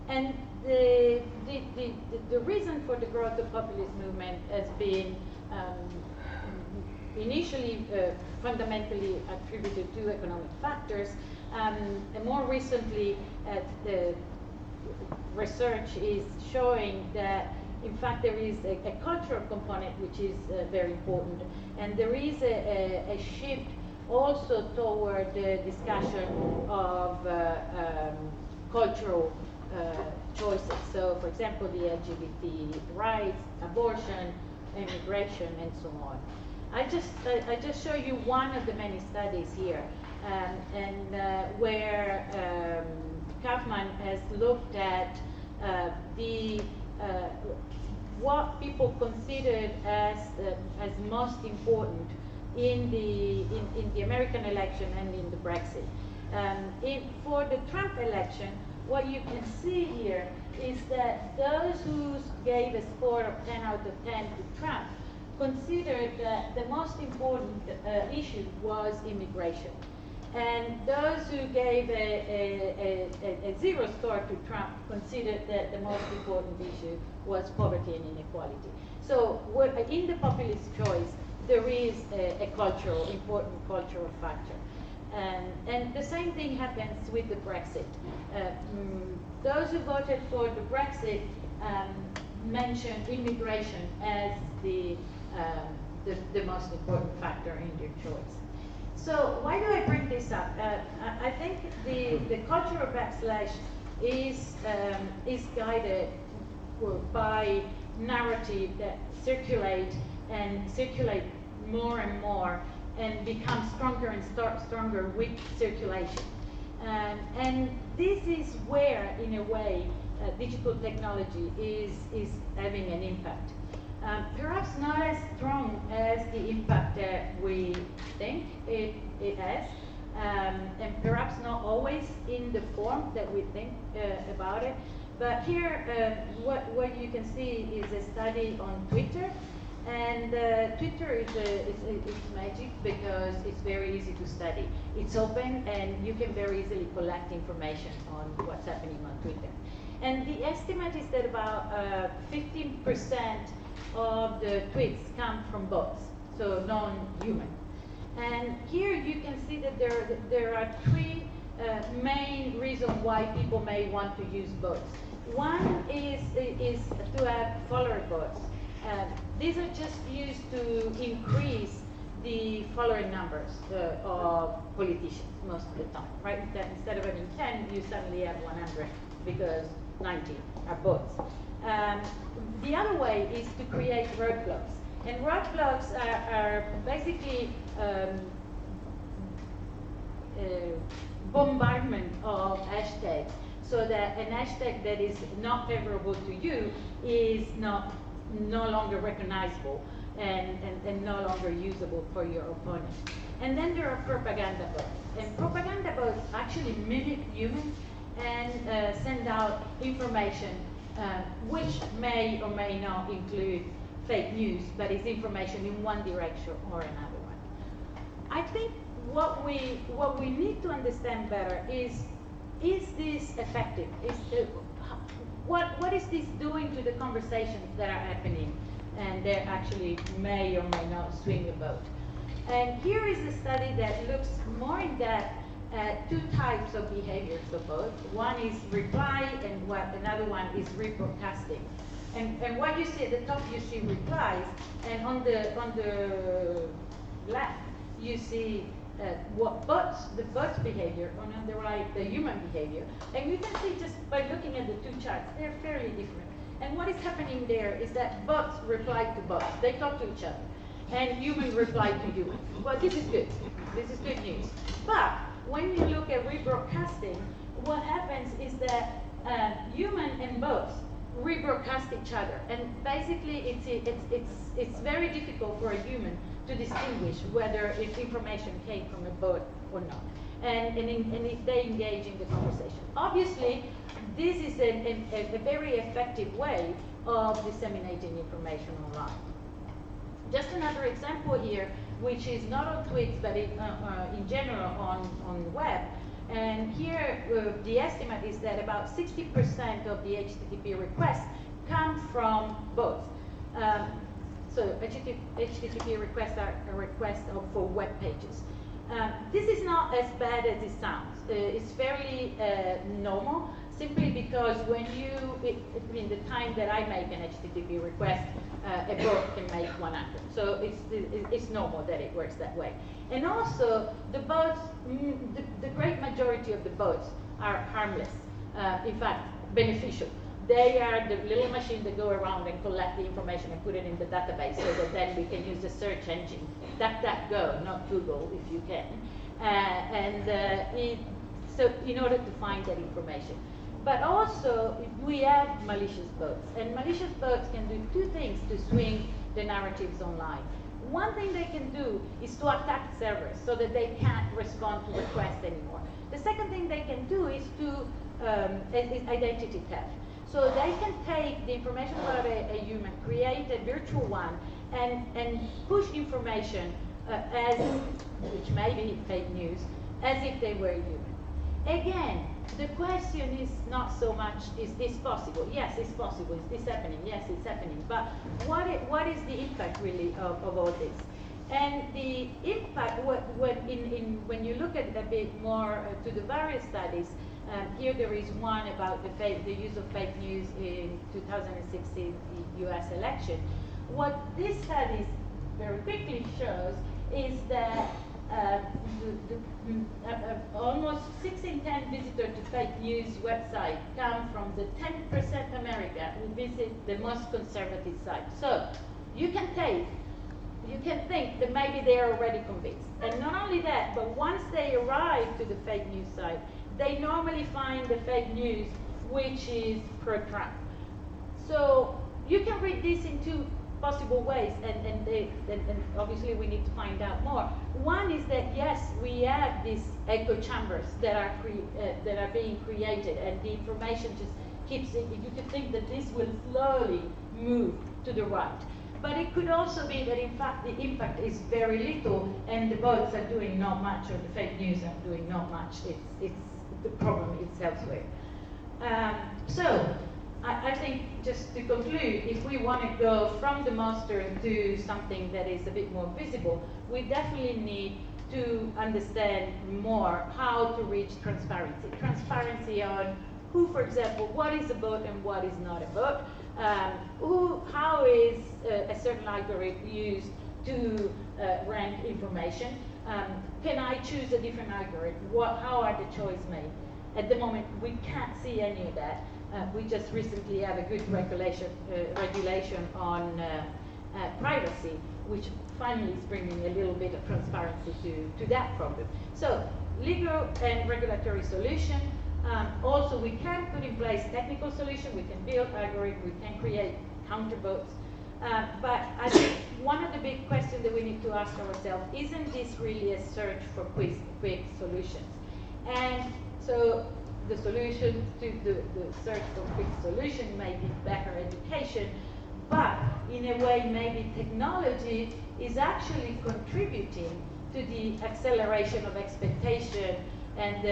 And the reason for the growth of populist movement has been initially fundamentally attributed to economic factors, and more recently the research is showing that in fact there is a cultural component which is very important, and there is a shift also toward the discussion of cultural choices. So for example, the LGBT rights, abortion, immigration, and so on. I just show you one of the many studies here, where Kaufman has looked at what people considered as most important in the American election and in the Brexit. For the Trump election, what you can see here is that those who gave a score of 10 out of 10 to Trump considered that the most important issue was immigration. And those who gave a 0 score to Trump considered that the most important issue was poverty and inequality. So in the populist choice, there is a important cultural factor. And the same thing happens with the Brexit. Those who voted for the Brexit mentioned immigration as the most important factor in their choice. So why do I bring this up? I think the cultural backslash is guided by narrative that circulate more and more and become stronger and stronger with circulation. And this is where, in a way, digital technology is having an impact. Perhaps not as strong as the impact that we think it has, and perhaps not always in the form that we think about it. But here, what you can see is a study on Twitter. And Twitter is magic because it's very easy to study. It's open and you can very easily collect information on what's happening on Twitter. And the estimate is that about 15% of the tweets come from bots, so non-human. And here you can see that there are three main reasons why people may want to use bots. One is to have follower bots. These are just used to increase the following numbers of politicians most of the time, right? That instead of having 10, you suddenly have 100 because 90 are bots. The other way is to create roadblocks. And roadblocks are basically bombardment of hashtags, so that an hashtag that is not favorable to you is no longer recognizable and no longer usable for your opponent. And then there are propaganda bots. And propaganda bots actually mimic humans and send out information which may or may not include fake news, but it's information in one direction or another one. I think what we need to understand better is this effective? What is this doing to the conversations that are happening and that actually may or may not swing the vote? And here is a study that looks more in depth at two types of behaviors of vote. One is reply and another one is rebroadcasting. And what you see at the top, you see replies, and on the left, you see the bot's behavior, and on the right, the human behavior. And you can see just by looking at the two charts, they're fairly different. And what is happening there is that bots reply to bots. They talk to each other. And humans reply to humans. Well, this is good. This is good news. But when you look at rebroadcasting, what happens is that human and bots rebroadcast each other. And basically, it's very difficult for a human to distinguish whether its information came from a bot or not. And if they engage in the conversation. Obviously, this is a very effective way of disseminating information online. Just another example here, which is not on tweets, but in general on the web. And here, the estimate is that about 60% of the HTTP requests come from bots. So HTTP requests are a request for web pages. This is not as bad as it sounds. It's fairly normal, simply because when in the time that I make an HTTP request, a bot can make one happen. So it's normal that it works that way. And also, the bots, the great majority of the bots are harmless. In fact, beneficial. They are the little machines that go around and collect the information and put it in the database so that then we can use the search engine, DuckDuckGo, not Google, if you can. So in order to find that information. But also, we have malicious bots. And malicious bots can do two things to swing the narratives online. One thing they can do is to attack servers so that they can't respond to requests anymore. The second thing they can do is to is identity theft. So they can take the information about a human, create a virtual one, and push information which may be fake news, as if they were human. Again, the question is not so much, is this possible? Yes, it's possible. Is this happening? Yes, it's happening. But what is the impact really of all this? And the impact, when you look at a bit more to the various studies, here there is one about the use of fake news in 2016 US election. What this study very quickly shows is that almost 6 in 10 visitors to fake news website come from the 10% America who visit the most conservative site. So you can think that maybe they're already convinced. And not only that, but once they arrive to the fake news site, they normally find the fake news which is pro-Trump. So you can read this in two possible ways, and obviously we need to find out more. One is that yes, we have these echo chambers that are being created, and the information just keeps. You could think that this will slowly move to the right, but it could also be that in fact the impact is very little, and the bots are doing not much, or the fake news are doing not much. It's the problem is elsewhere. So I think, just to conclude, if we want to go from the monster to something that is a bit more visible, we definitely need to understand more how to reach transparency. Transparency on who, for example, what is a bot and what is not a bot. How is a certain algorithm used to rank information? Can I choose a different algorithm? How are the choices made? At the moment, we can't see any of that. We just recently had a good regulation on privacy, which finally is bringing a little bit of transparency to that problem. So, legal and regulatory solution. Also, we can put in place technical solution. We can build algorithms. We can create counterbots. But I think one of the big questions that we need to ask ourselves, isn't this really a search for quick solutions? And so the solution to the search for quick solution may be better education, but in a way maybe technology is actually contributing to the acceleration of expectation and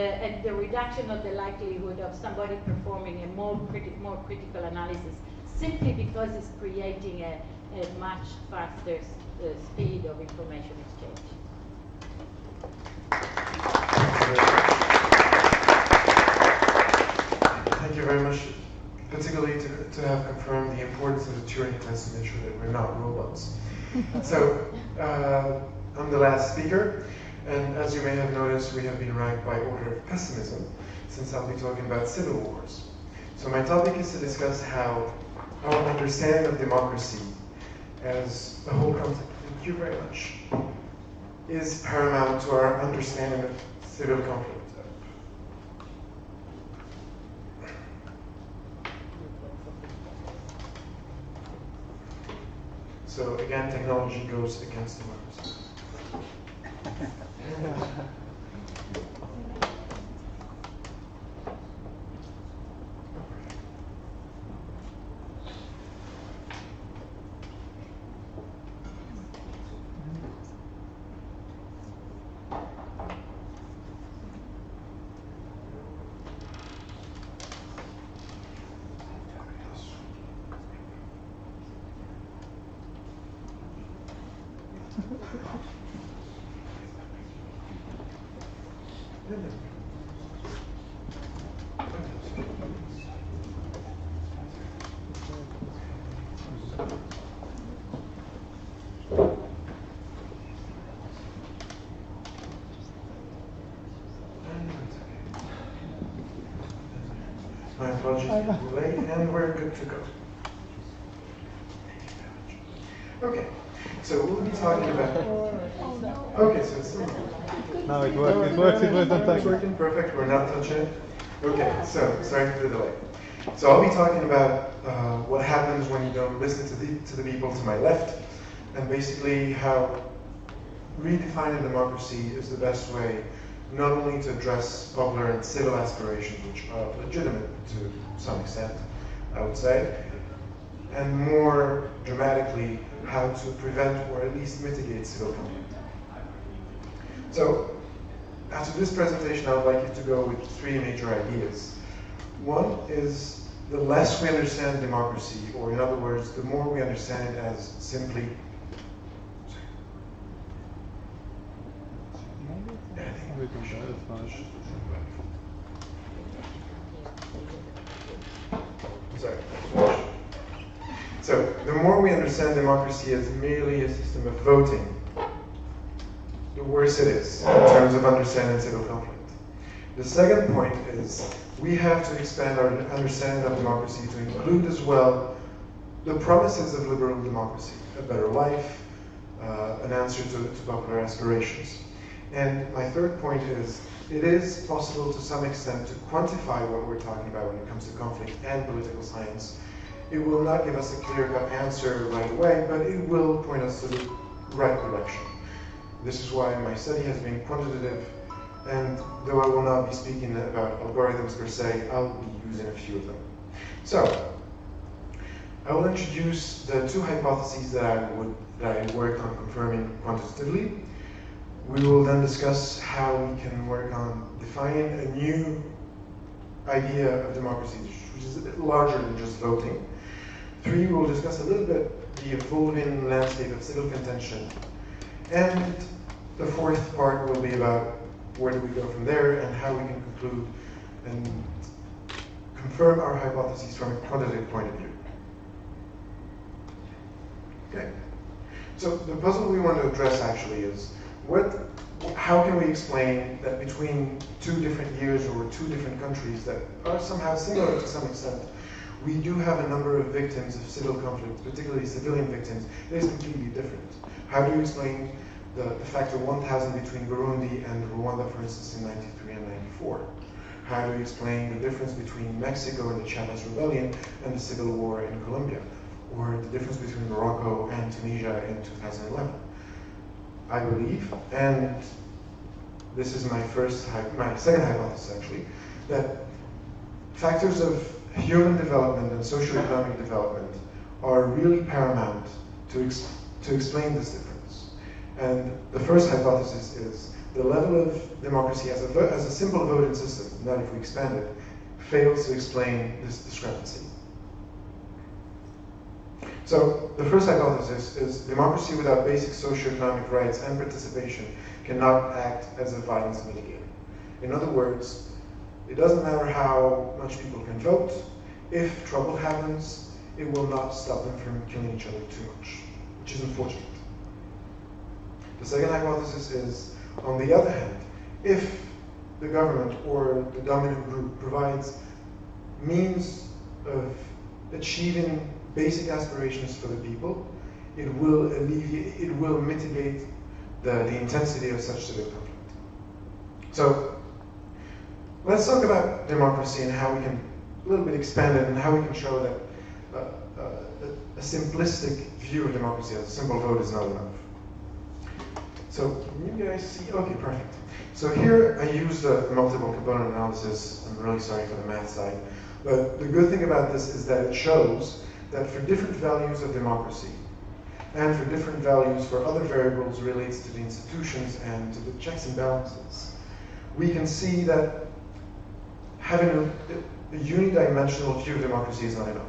the reduction of the likelihood of somebody performing a more critical analysis, simply because it's creating a much faster speed of information exchange. Thank you very much, particularly to have confirmed the importance of the Turing test to make sure that we're not robots. So, I'm the last speaker, and as you may have noticed, we have been ranked by order of pessimism, since I'll be talking about civil wars. So my topic is to discuss how our understanding of democracy as a whole concept, thank you very much, is paramount to our understanding of civil conflict. So again, technology goes against democracy. My apologies for the delay, and we're good to go. Okay, so we'll be talking about. Okay, so it's. No, it works, It's working perfect, we're not touching it. Okay, so sorry for the delay. So I'll be talking about what happens when you don't listen to the people to my left, and basically how redefining democracy is the best way not only to address popular and civil aspirations, which are legitimate to some extent, I would say, and more dramatically, how to prevent or at least mitigate civil conflict. So, after this presentation, I would like you to go with 3 major ideas. One is the less we understand democracy, or in other words, the more we understand it as simply So, the more we understand democracy as merely a system of voting, the worse it is in terms of understanding civil conflict. The second point is we have to expand our understanding of democracy to include as well the promises of liberal democracy, a better life, an answer to popular aspirations. And my third point is, it is possible to some extent to quantify what we're talking about when it comes to conflict and political science. It will not give us a clear-cut answer right away, but it will point us to the right direction. This is why my study has been quantitative, and though I will not be speaking about algorithms per se, I'll be using a few of them. So, I will introduce the 2 hypotheses that I worked on confirming quantitatively. We will then discuss how we can work on defining a new idea of democracy, which is a bit larger than just voting. 3, we will discuss a little bit the evolving landscape of civil contention. And the 4th part will be about where do we go from there and how we can conclude and confirm our hypotheses from a quantitative point of view. Okay. So the puzzle we want to address actually is how can we explain that between 2 different years or 2 different countries that are somehow similar to some extent, we do have a number of victims of civil conflict, particularly civilian victims, that is completely different. How do you explain the factor 1,000 between Burundi and Rwanda, for instance, in 93 and 94? How do you explain the difference between Mexico and the Chavez Rebellion and the civil war in Colombia? Or the difference between Morocco and Tunisia in 2011? I believe, and this is my second hypothesis actually, that factors of human development and socioeconomic development are really paramount to explain this difference. And the first hypothesis is the level of democracy as a simple voting system, not if we expand it, fails to explain this discrepancy. So the first hypothesis is democracy without basic socioeconomic rights and participation cannot act as a violence mitigator. In other words, it doesn't matter how much people can vote. If trouble happens, it will not stop them from killing each other too much, which is unfortunate. The second hypothesis is, on the other hand, if the government or the dominant group provides means of achieving basic aspirations for the people, it will mitigate the intensity of such civil conflict. So let's talk about democracy and how we can a little bit expand it and how we can show that a simplistic view of democracy as a simple vote is not enough. So can you guys see? Okay, perfect. So here I used a multiple component analysis. I'm really sorry for the math side. But the good thing about this is that it shows that for different values of democracy and for different values for other variables related to the institutions and to the checks and balances, we can see that having a unidimensional view of democracy is not enough.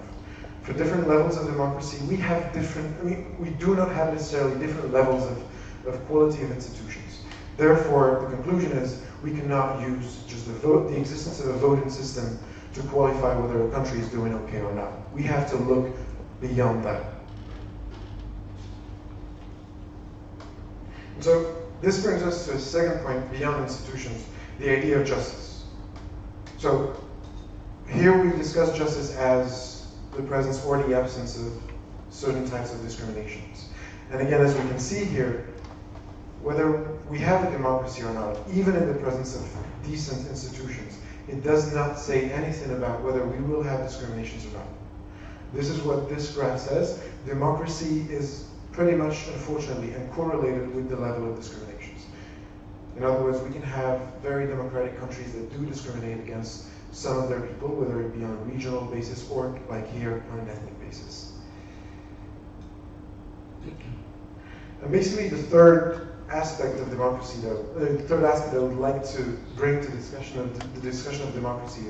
for different levels of democracy, we have different, we do not have necessarily different levels of quality of institutions. Therefore, the conclusion is we cannot use just the existence of a voting system to qualify whether a country is doing okay or not. We have to look beyond that. So this brings us to a second point beyond institutions, the idea of justice. So here we discuss justice as the presence or the absence of certain types of discriminations. And again, as we can see here, whether we have a democracy or not, even in the presence of decent institutions, it does not say anything about whether we will have discriminations or not. This is what this graph says. Democracy is pretty much, unfortunately, uncorrelated with the level of discriminations. In other words, we can have very democratic countries that do discriminate against some of their people, whether it be on a regional basis or, like here, on an ethnic basis. And basically, the third aspect of democracy, though, the third aspect I would like to bring to the discussion of democracy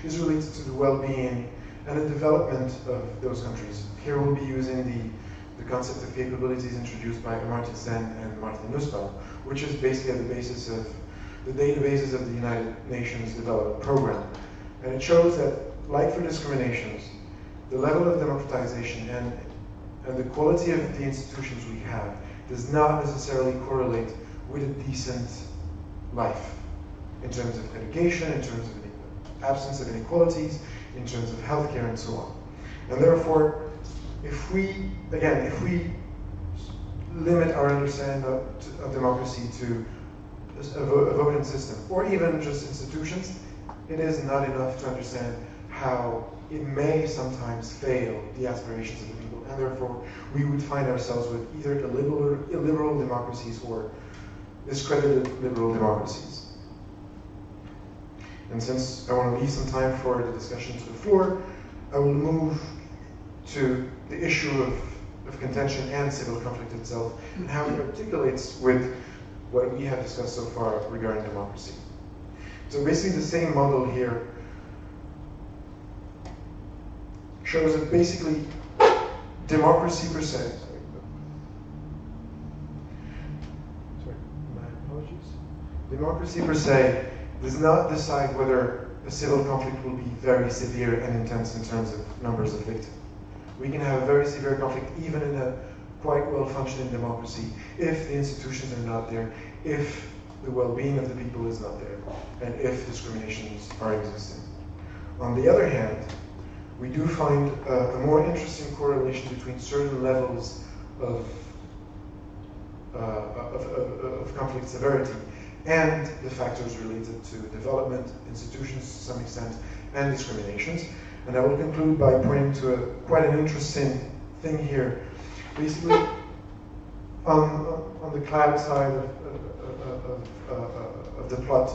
is related to the well-being and the development of those countries. Here we'll be using the concept of capabilities introduced by Marty and Marty Nussbaum, which is basically at the basis of the databases of the United Nations Development Program. And it shows that, like for discriminations, the level of democratization and the quality of the institutions we have does not necessarily correlate with a decent life in terms of education, in terms of the absence of inequalities, in terms of healthcare and so on. And therefore, if we limit our understanding of democracy to a voting system, or even just institutions, it is not enough to understand how it may sometimes fail the aspirations of the people, and therefore we would find ourselves with either illiberal democracies or discredited liberal democracies. And since I want to leave some time for the discussion to the floor, I will move to the issue of contention and civil conflict itself, and how it articulates with what we have discussed so far regarding democracy. So basically the same model here shows that basically democracy per se, democracy per se does not decide whether a civil conflict will be very severe and intense in terms of numbers of victims. We can have a very severe conflict even in a quite well-functioning democracy if the institutions are not there, if the well-being of the people is not there, and if discriminations are existing. On the other hand, we do find a more interesting correlation between certain levels of conflict severity and the factors related to development, institutions to some extent, and discriminations. And I will conclude by pointing to quite an interesting thing here. Basically, on the cloud side of the plot,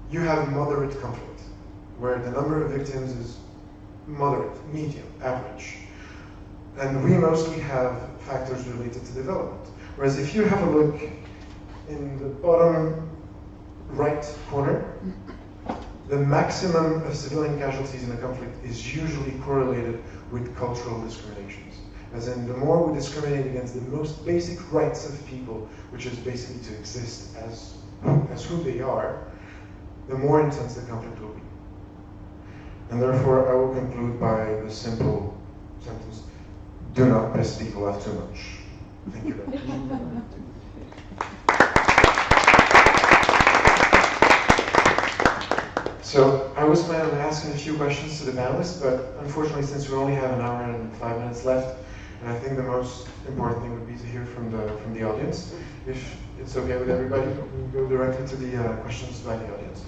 you have moderate conflict, where the number of victims is moderate, medium, average. And we mostly have factors related to development. Whereas if you have a look in the bottom right corner, the maximum of civilian casualties in a conflict is usually correlated with cultural discriminations. As in, the more we discriminate against the most basic rights of people, which is basically to exist as who they are, the more intense the conflict will be. And therefore, I will conclude by the simple sentence, do not piss people off too much. Thank you very much. So I was planning on asking a few questions to the panelists, but unfortunately, since we only have an hour and 5 minutes left, and I think the most important thing would be to hear from the audience. If it's okay with everybody, we can go directly to the questions by the audience.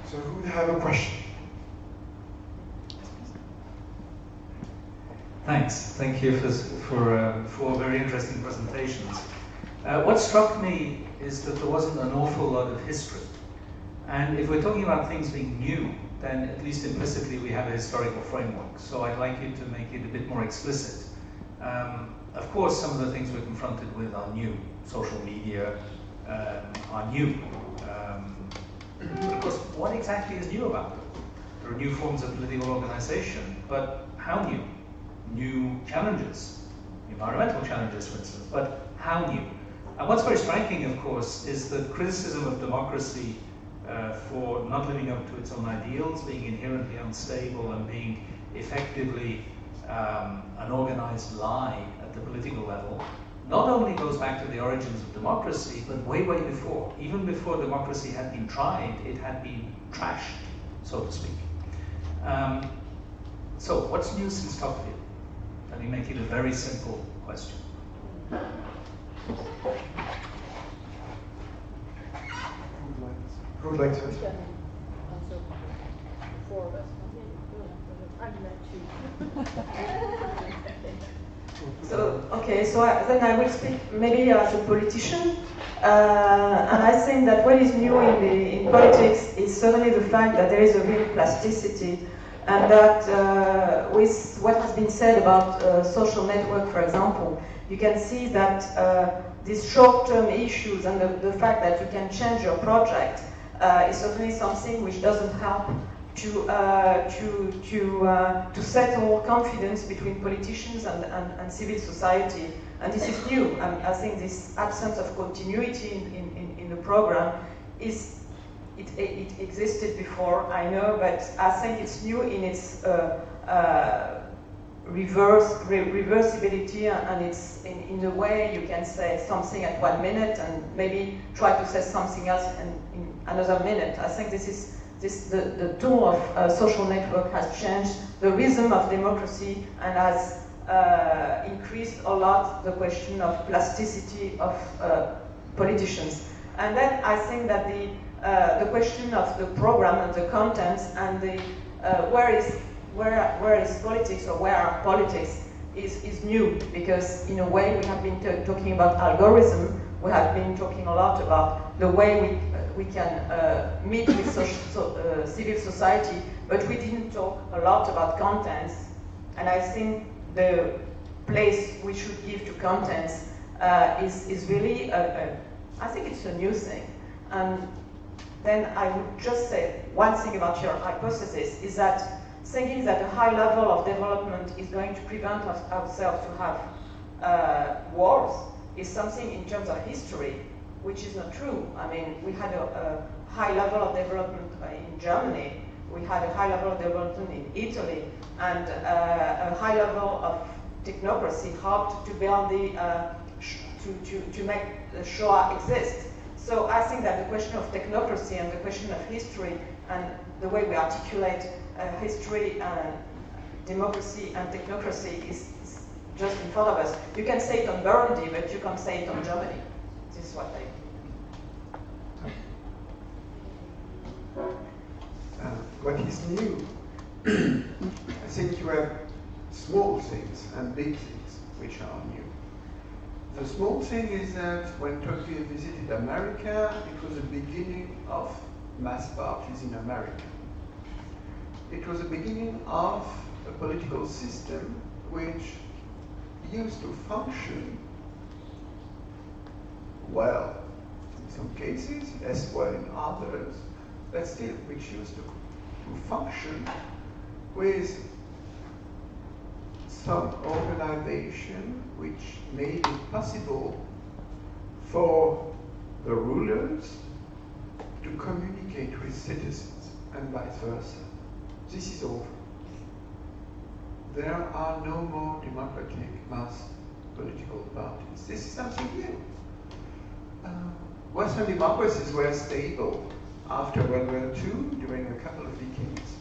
So who would have a question? Thanks. Thank you for very interesting presentations. What struck me is that there wasn't an awful lot of history. And if we're talking about things being new, then at least implicitly we have a historical framework. So I'd like you to make it a bit more explicit. Of course, some of the things we're confronted with are new. Social media are new. But of course, what exactly is new about them? There are new forms of political organization, but how new? New challenges, environmental challenges, for instance, but how new? And what's very striking, of course, is the criticism of democracy for not living up to its own ideals, being inherently unstable, and being effectively an organized lie at the political level, not only goes back to the origins of democracy, but way, way before. Even before democracy had been tried, it had been trashed, so to speak. So, what's new since Tocqueville? Let me make it a very simple question. Who would like to? Four of us. So, okay, so then I will speak maybe as a politician, and I think that what is new in politics is certainly the fact that there is a real plasticity, and that with what has been said about social network, for example, you can see that these short-term issues and the fact that you can change your project is certainly something which doesn't help to settle confidence between politicians and civil society. And this is new. I think this absence of continuity in the program it existed before, I know, but I think it's new in its reversibility, and it's in the way you can say something at 1 minute and maybe try to say something else in another minute. I think the tool of social network has changed the rhythm of democracy and has increased a lot the question of plasticity of politicians. And then I think that the question of the program and the contents and the where is politics or where are politics is new, because in a way we have been talking about algorithm, we have been talking a lot about the way we can meet with civil society, but we didn't talk a lot about contents. And I think the place we should give to contents is really, I think it's a new thing. And then I would just say one thing about your hypothesis is that thinking that a high level of development is going to prevent ourselves to have wars is something in terms of history which is not true. I mean, we had a high level of development in Germany, we had a high level of development in Italy, and a high level of technocracy helped to build to make the Shoah exist. So I think that the question of technocracy and the question of history and the way we articulate history and democracy and technocracy is just in front of us. You can say it on Burundi, but you can't say it on Germany. This is what I what is new? I think you have small things and big things which are new. The small thing is that when Tocqueville visited America, it was the beginning of mass parties in America. It was the beginning of a political system which used to function well in some cases, less well in others, but still which used to function with some organization which made it possible for the rulers to communicate with citizens and vice versa. This is over. There are no more democratic mass political parties. This is something new. Western democracies were stable after World War II during a couple of decades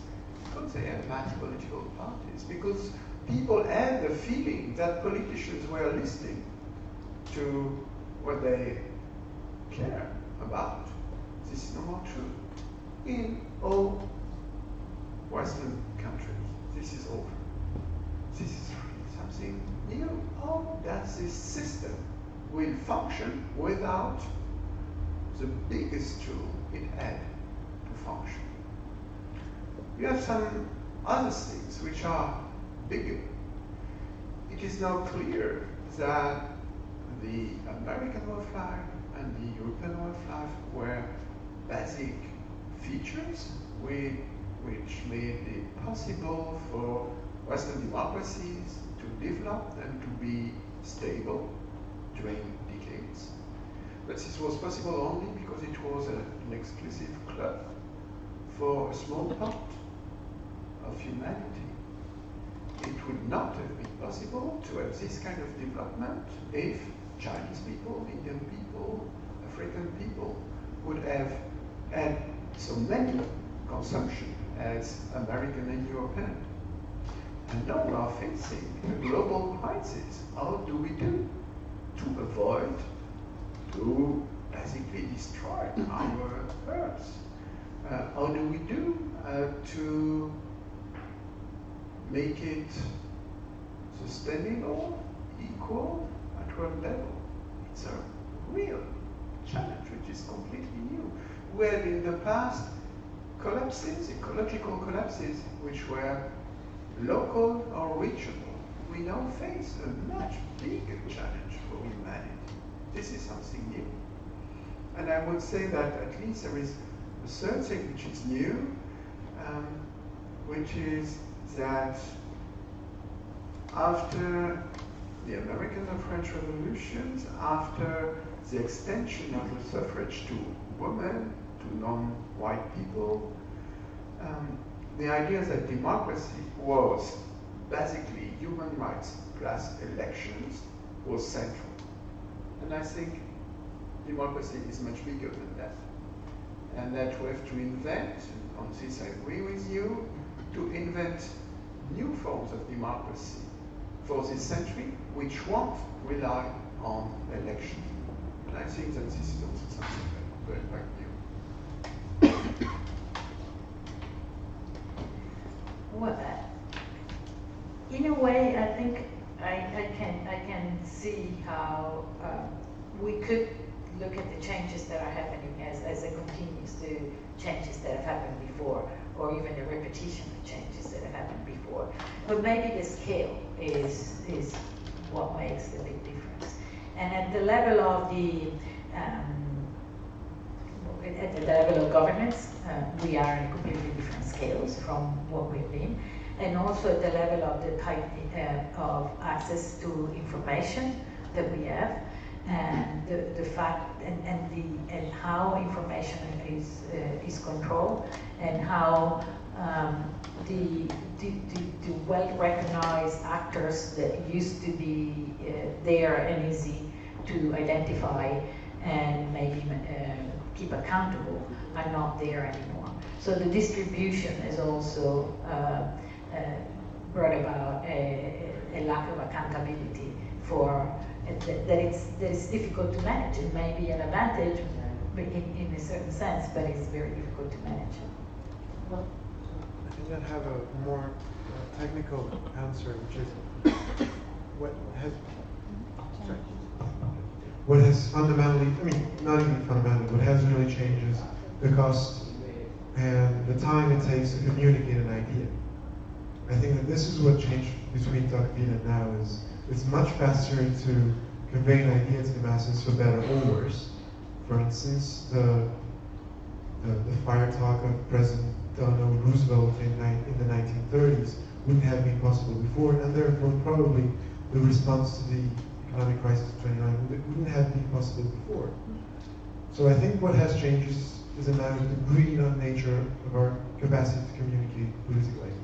because they had mass political parties, because people had the feeling that politicians were listening to what they care about. This is no more true. In all Western countries, this is over. This is something new. How does this system will function without the biggest tool it had to function? We have some other things which are bigger. It is now clear that the American way of life and the European way of life were basic features which made it possible for Western democracies to develop and to be stable during decades. But this was possible only because it was an exclusive club for a small part of humanity. It would not have been possible to have this kind of development if Chinese people, Indian people, African people would have had so many consumption as American and European. And now we are facing a global crisis. How do we do to avoid, to basically destroy our Earth? How do we do to make it sustainable, equal, at world level? It's a real challenge which is completely new. We had in the past collapses, ecological collapses, which were local or regional. We now face a much bigger challenge for humanity. This is something new. And I would say that at least there is a third thing which is new, which is that after the American and French revolutions, after the extension of the suffrage to women, to non-white people, the idea that democracy was basically human rights plus elections was central. And I think democracy is much bigger than that. And that we have to invent, on this I agree with you, to invent new forms of democracy for this century, which won't rely on elections. And I think that this is also something very, very new. Well, in a way, I think I can see how we could look at the changes that are happening as a continuous to changes that have happened before, or even the repetition of changes that have happened before. But maybe the scale is what makes the big difference. And at the level of governance, we are in completely different scales from what we've been. And also at the level of the type of access to information that we have, and the fact and how information is controlled, and how the well-recognized actors that used to be there and easy to identify and maybe keep accountable are not there anymore. So the distribution is also brought about a lack of accountability for that it's difficult to manage. It may be an advantage in a certain sense, but it's very difficult to manage. Well, I think I have a more technical answer, which is what has fundamentally, I mean, not even fundamentally, what has really changed is the cost and the time it takes to communicate an idea. I think that this is what changed between Tocqueville and now is it's much faster to convey an idea to the masses for better or worse. For instance, the fire talk of President Delano Roosevelt in the 1930s wouldn't have been possible before, and therefore probably the response to the economic crisis of 29 wouldn't have been possible before. So I think what has changed is a matter of the greed-on nature of our capacity to communicate political ideas.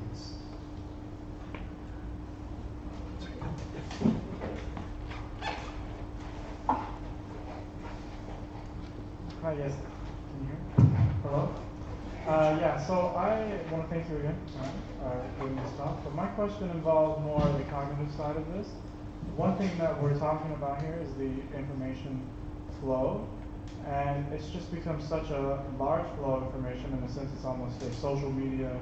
Hi, yes. Can you hear me? Hello? Yeah, so I want to thank you again for doing this talk. But my question involves more the cognitive side of this. One thing that we're talking about here is the information flow. And it's just become such a large flow of information. In a sense, it's almost a social media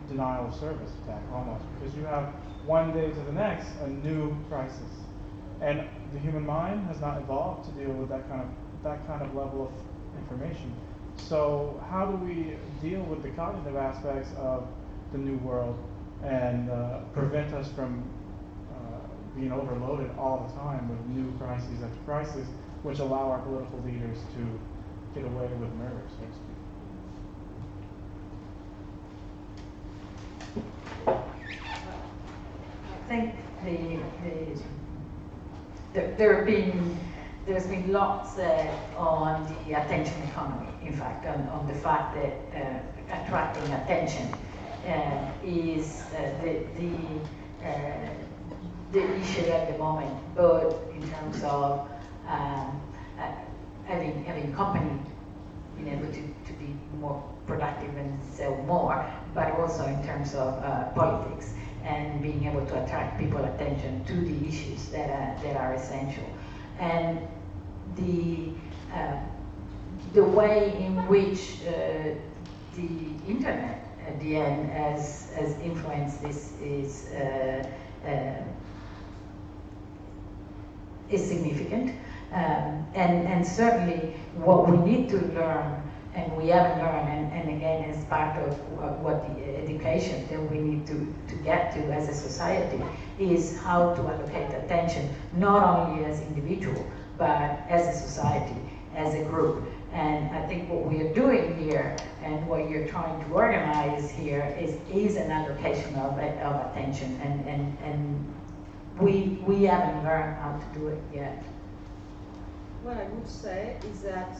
denial of service attack, almost. Because you have one day to the next a new crisis. And the human mind has not evolved to deal with that kind of level of information. So how do we deal with the cognitive aspects of the new world and prevent us from being overloaded all the time with new crises after crises, which allow our political leaders to get away with murder, so to speak? think there's been lots on the attention economy, in fact, on the fact that attracting attention is the issue at the moment, both in terms of having company being able to be more productive and sell more, but also in terms of politics and being able to attract people's attention to the issues that are essential. And the way in which the internet at the end has influenced this is significant. And certainly what we need to learn, and we haven't learned, and again as part of what the education that we need to get to as a society, is how to allocate attention, not only as individual, but as a society, as a group. And I think what we are doing here, and what you're trying to organize here, is an allocation of attention, and we haven't learned how to do it yet. What I would say is that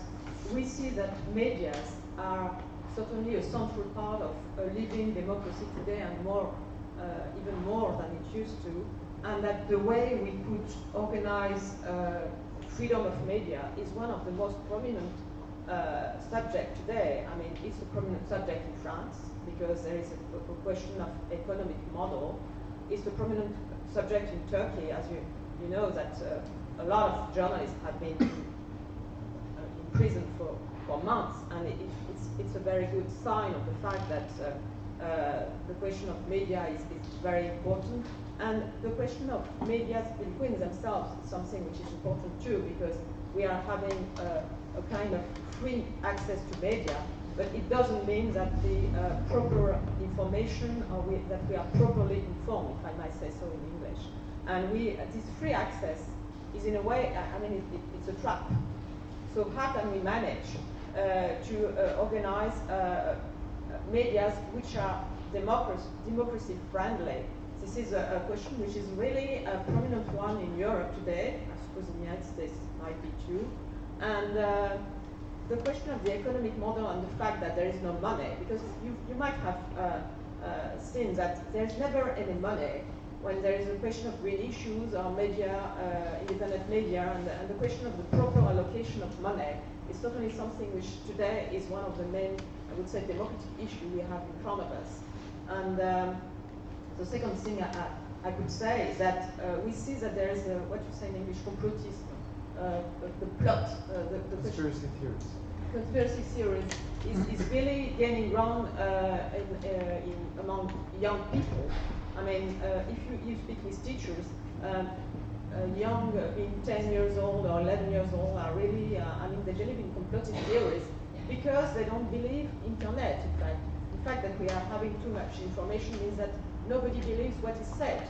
we see that medias are certainly a central part of a living democracy today, and more, even more than it used to, and that the way we could organize freedom of media is one of the most prominent subject today. I mean, it's a prominent subject in France because there is a question of economic model. It's a prominent subject in Turkey, as you know that a lot of journalists have been in prison for months, and it's a very good sign of the fact that the question of media is very important. And the question of media between themselves is something which is important too, because we are having a kind of free access to media, but it doesn't mean that the proper information, or that we are properly informed, if I might say so in English. And this free access is in a way, I mean, it's a trap. So how can we manage to organize medias which are democracy friendly? This is a question which is really a prominent one in Europe today. I suppose in the United States it might be too. And the question of the economic model and the fact that there is no money, because you might have seen that there's never any money when there is a question of green issues or media, independent media, and the question of the proper allocation of money is certainly something which today is one of the main, I would say, democratic issues we have in front of us. And the second thing I could say is that we see that there is what you say in English, complotism, the plot, the conspiracy theories. Conspiracy theories is really gaining ground among young people. I mean, if you speak with teachers, young, being 10 years old or 11 years old, are really, I mean, they believe in comploting theories because they don't believe internet, in fact. The fact that we are having too much information means that nobody believes what is said.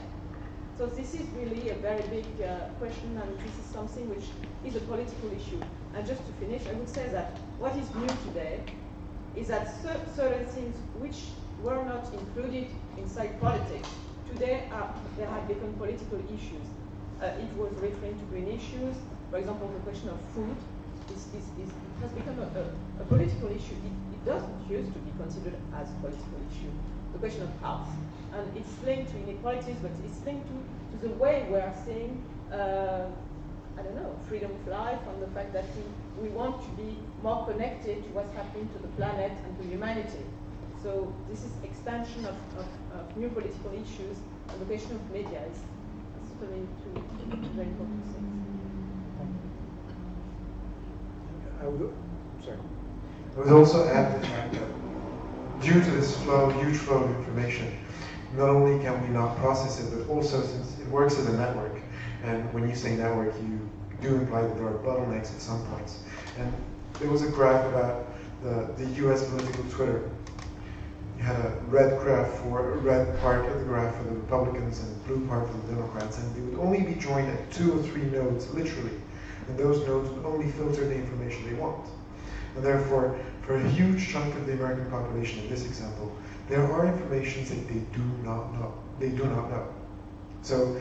So this is really a very big question, and this is something which is a political issue. And just to finish, I would say that what is new today is that certain things which were not included inside politics, today they have become political issues. It was referring to green issues. For example, the question of food has become a political issue. It doesn't used to be considered as a political issue. The question of health. And it's linked to inequalities, but it's linked to the way we are seeing, I don't know, freedom of life, and the fact that we want to be more connected to what's happening to the planet and to humanity. So this is expansion of new political issues, and the question of media is certainly two very important things. I would also add the fact that due to this huge flow of information, not only can we not process it, but also since it works as a network, and when you say network, you do imply that there are bottlenecks at some points. And there was a graph about the US political Twitter. You had a red part of the graph for the Republicans and a blue part for the Democrats, and they would only be joined at 2 or 3 nodes, literally. And those nodes would only filter the information they want. And therefore, for a huge chunk of the American population, in this example, there are informations that they do not know. So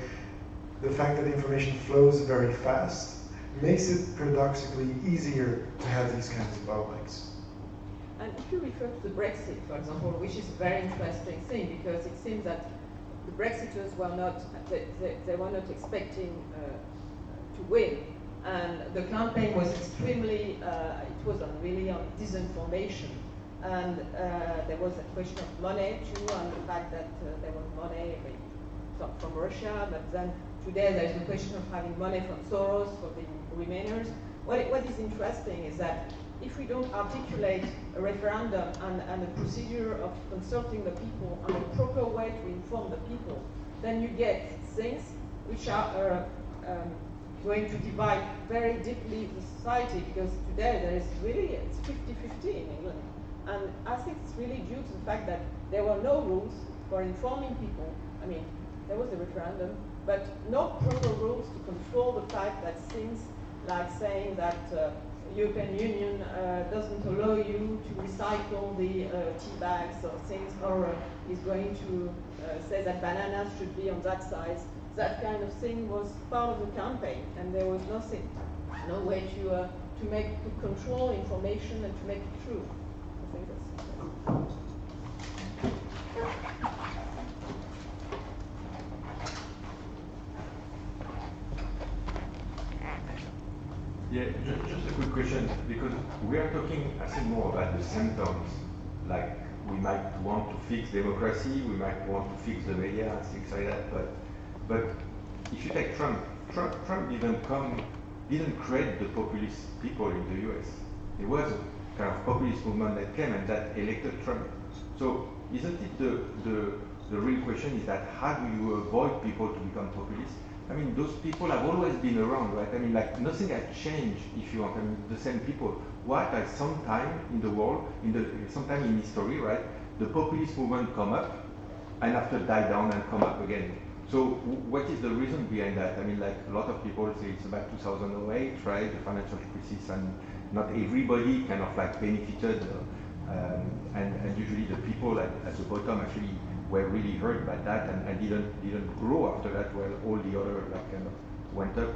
the fact that information flows very fast makes it paradoxically easier to have these kinds of bottlenecks. And if you refer to the Brexit, for example, which is a very interesting thing, because it seems that the Brexiters were not, they were not expecting to win. And the campaign was extremely, it was really on disinformation. And there was a question of money too, and the fact that there was money from Russia, but then today there's the question of having money from Soros for the Remainers. What is interesting is that if we don't articulate a referendum and a procedure of consulting the people and a proper way to inform the people, then you get things which are going to divide very deeply the society, because today there is really, it's 50-50 in England. And I think it's really due to the fact that there were no rules for informing people. I mean, there was a referendum, but no proper rules to control the fact that things like saying that European Union doesn't allow you to recycle the tea bags or things, or is going to say that bananas should be on that size. That kind of thing was part of the campaign, and there was nothing, no way to control information and to make it true. I think that's. Yeah, just a quick question, because we are talking, I think, more about the symptoms. Like, we might want to fix democracy, we might want to fix the media and things like that, but if you take Trump didn't create the populist people in the US. It was a kind of populist movement that came and that elected Trump. So isn't it the real question is that how do you avoid people to become populist? I mean, those people have always been around, right? I mean, like, nothing has changed, if you want. I mean, the same people. What at some time in the world, sometime in history, right, the populist movement come up, and after die down and come up again. So what is the reason behind that? I mean, like, a lot of people say it's about 2008, right, the financial crisis, and not everybody kind of like benefited, and usually the people at the bottom actually were really hurt by that and didn't grow after that, while all the other like kind of went up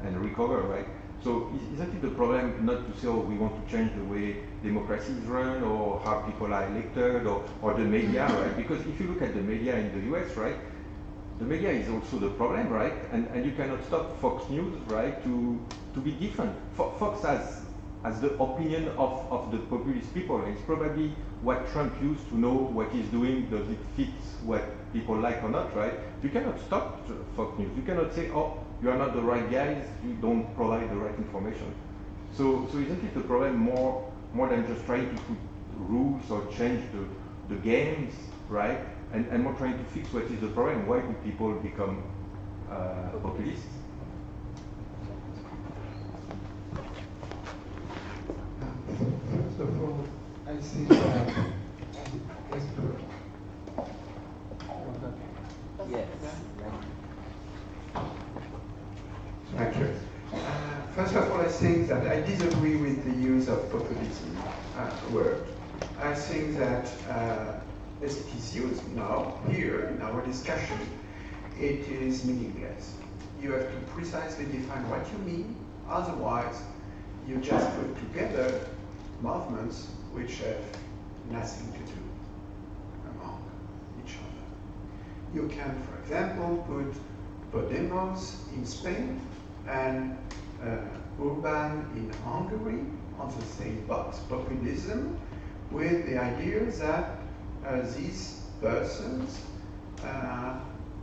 and recover, right? So isn't it the problem not to say, oh, we want to change the way democracy is run or how people are elected or the media, right? Because if you look at the media in the US, right, the media is also the problem, right? And you cannot stop Fox News, right, to be different. Fox has the opinion of the populist people. It's probably what Trump used to know what he's doing. Does it fit what people like or not, right? You cannot stop Fox News. You cannot say, oh, you are not the right guys, you don't provide the right information. So isn't it a problem more than just trying to put rules or change the games, right? And more trying to fix what is the problem. Why do people become populists? First of all, I think that yes. Thank you. First of all, I think that I disagree with the use of populism word. I think that as it is used now, here, in our discussion, it is meaningless. You have to precisely define what you mean, otherwise you just put together movements which have nothing to do among each other. You can, for example, put Podemos in Spain and Urban in Hungary on the same box, populism, with the idea that these persons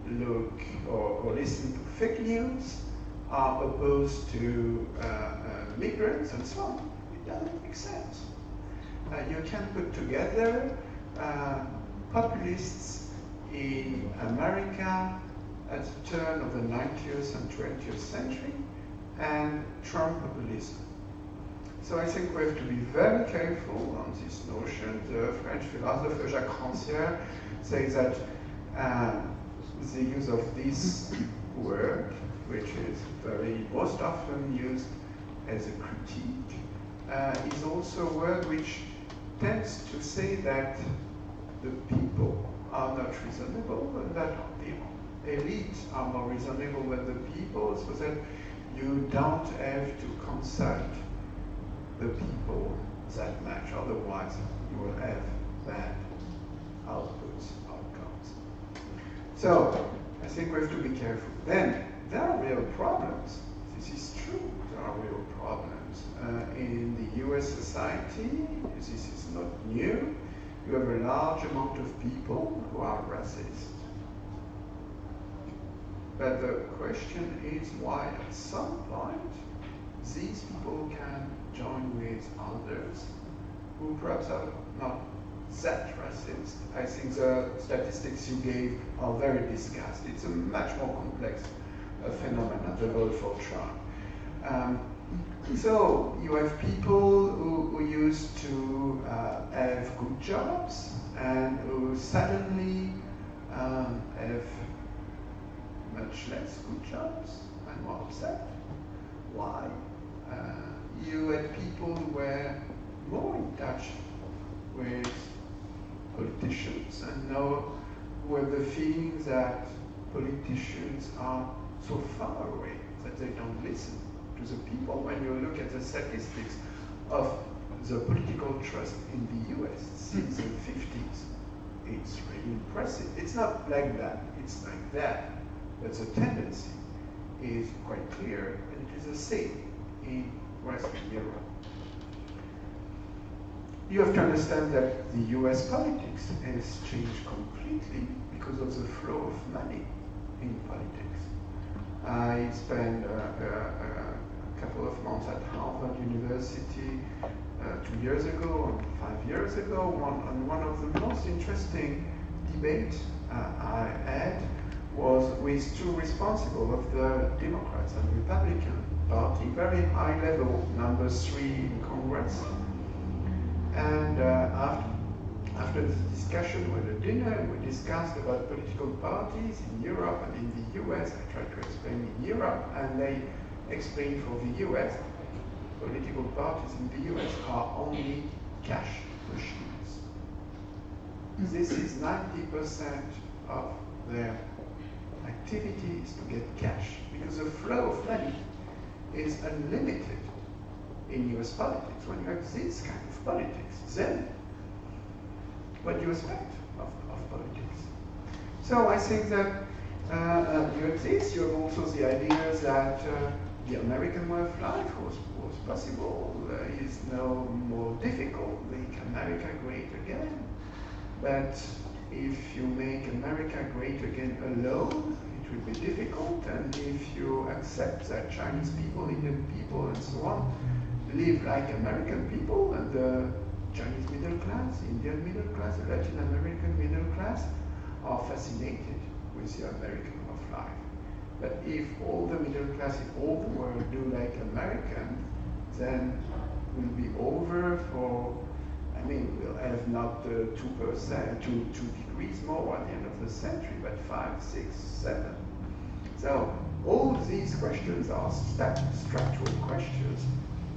look or listen to fake news, are opposed to migrants and so on. It doesn't make sense. You can put together populists in America at the turn of the 19th and 20th century and Trump populism. So I think we have to be very careful on this notion. The French philosopher Jacques Rancière says that the use of this word, which is very most often used as a critique, is also a word which tends to say that the people are not reasonable and that elites are more reasonable than the people, so that you don't have to consult the people that much, otherwise you will have bad outputs, outcomes. So, I think we have to be careful. Then, there are real problems. This is true, there are real problems. In the US society, this is not new. You have a large amount of people who are racist. But the question is why at some point these people can join with others who perhaps are not that racist. I think the statistics you gave are very discussed. It's a much more complex phenomenon, the vote for Trump. So you have people who used to have good jobs and who suddenly have much less good jobs and more upset. Why? You had people who were more in touch with politicians and now who have the feeling that politicians are so far away that they don't listen to the people. When you look at the statistics of the political trust in the US since the 50s, it's really impressive. It's not like that, it's like that. But the tendency is quite clear, and it is the same in Western Europe. You have to understand that the US politics has changed completely because of the flow of money in politics. I spent a couple of months at Harvard University 2 years ago and 5 years ago. One of the most interesting debates I had was with two responsible of the Democrats and Republican Party, very high level, number 3 in Congress. And after the discussion with the dinner, we discussed about political parties in Europe and in the US. I tried to explain in Europe, and they explained for the US, political parties in the US are only cash machines. This is 90% of their activity is to get cash, because the flow of money is unlimited in US politics. When you have this kind of politics, then what do you expect of politics? So I think that you have this, you have also the idea that the American way of life was possible, is now more difficult, make America great again. But if you make America great again alone, it will be difficult, and if you accept that Chinese people, Indian people, and so on, live like American people, and the Chinese middle class, Indian middle class, the Latin American middle class are fascinated with the American way of life. But if all the middle class, if all the world do like American, then we'll be over for, I mean, we'll have not 2%, 2 degrees more at the end of the century, but 5, 6, 7. So all these questions are structural questions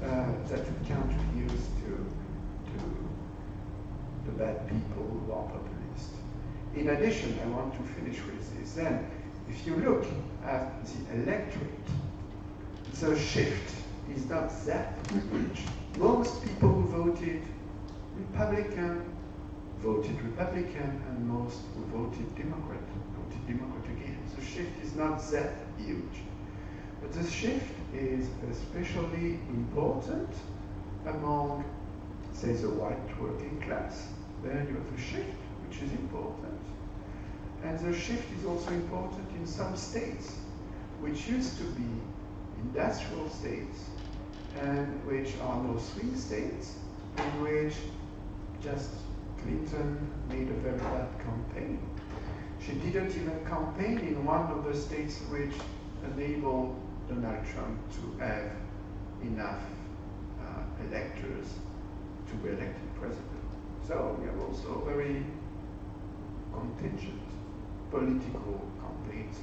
that we can't use to the bad people who are populist. In addition, I want to finish with this. Then, if you look at the electorate, the shift is not that huge. Most people who voted Republican, and most who voted Democrat again. The shift is not that huge. But the shift is especially important among, say, the white working class. There you have a shift, which is important. And the shift is also important in some states, which used to be industrial states, and which are now swing states, in which just Clinton made a very bad campaign. She didn't even campaign in one of the states which enabled Donald Trump to have enough electors to be elected president. So we have also very contingent political campaigns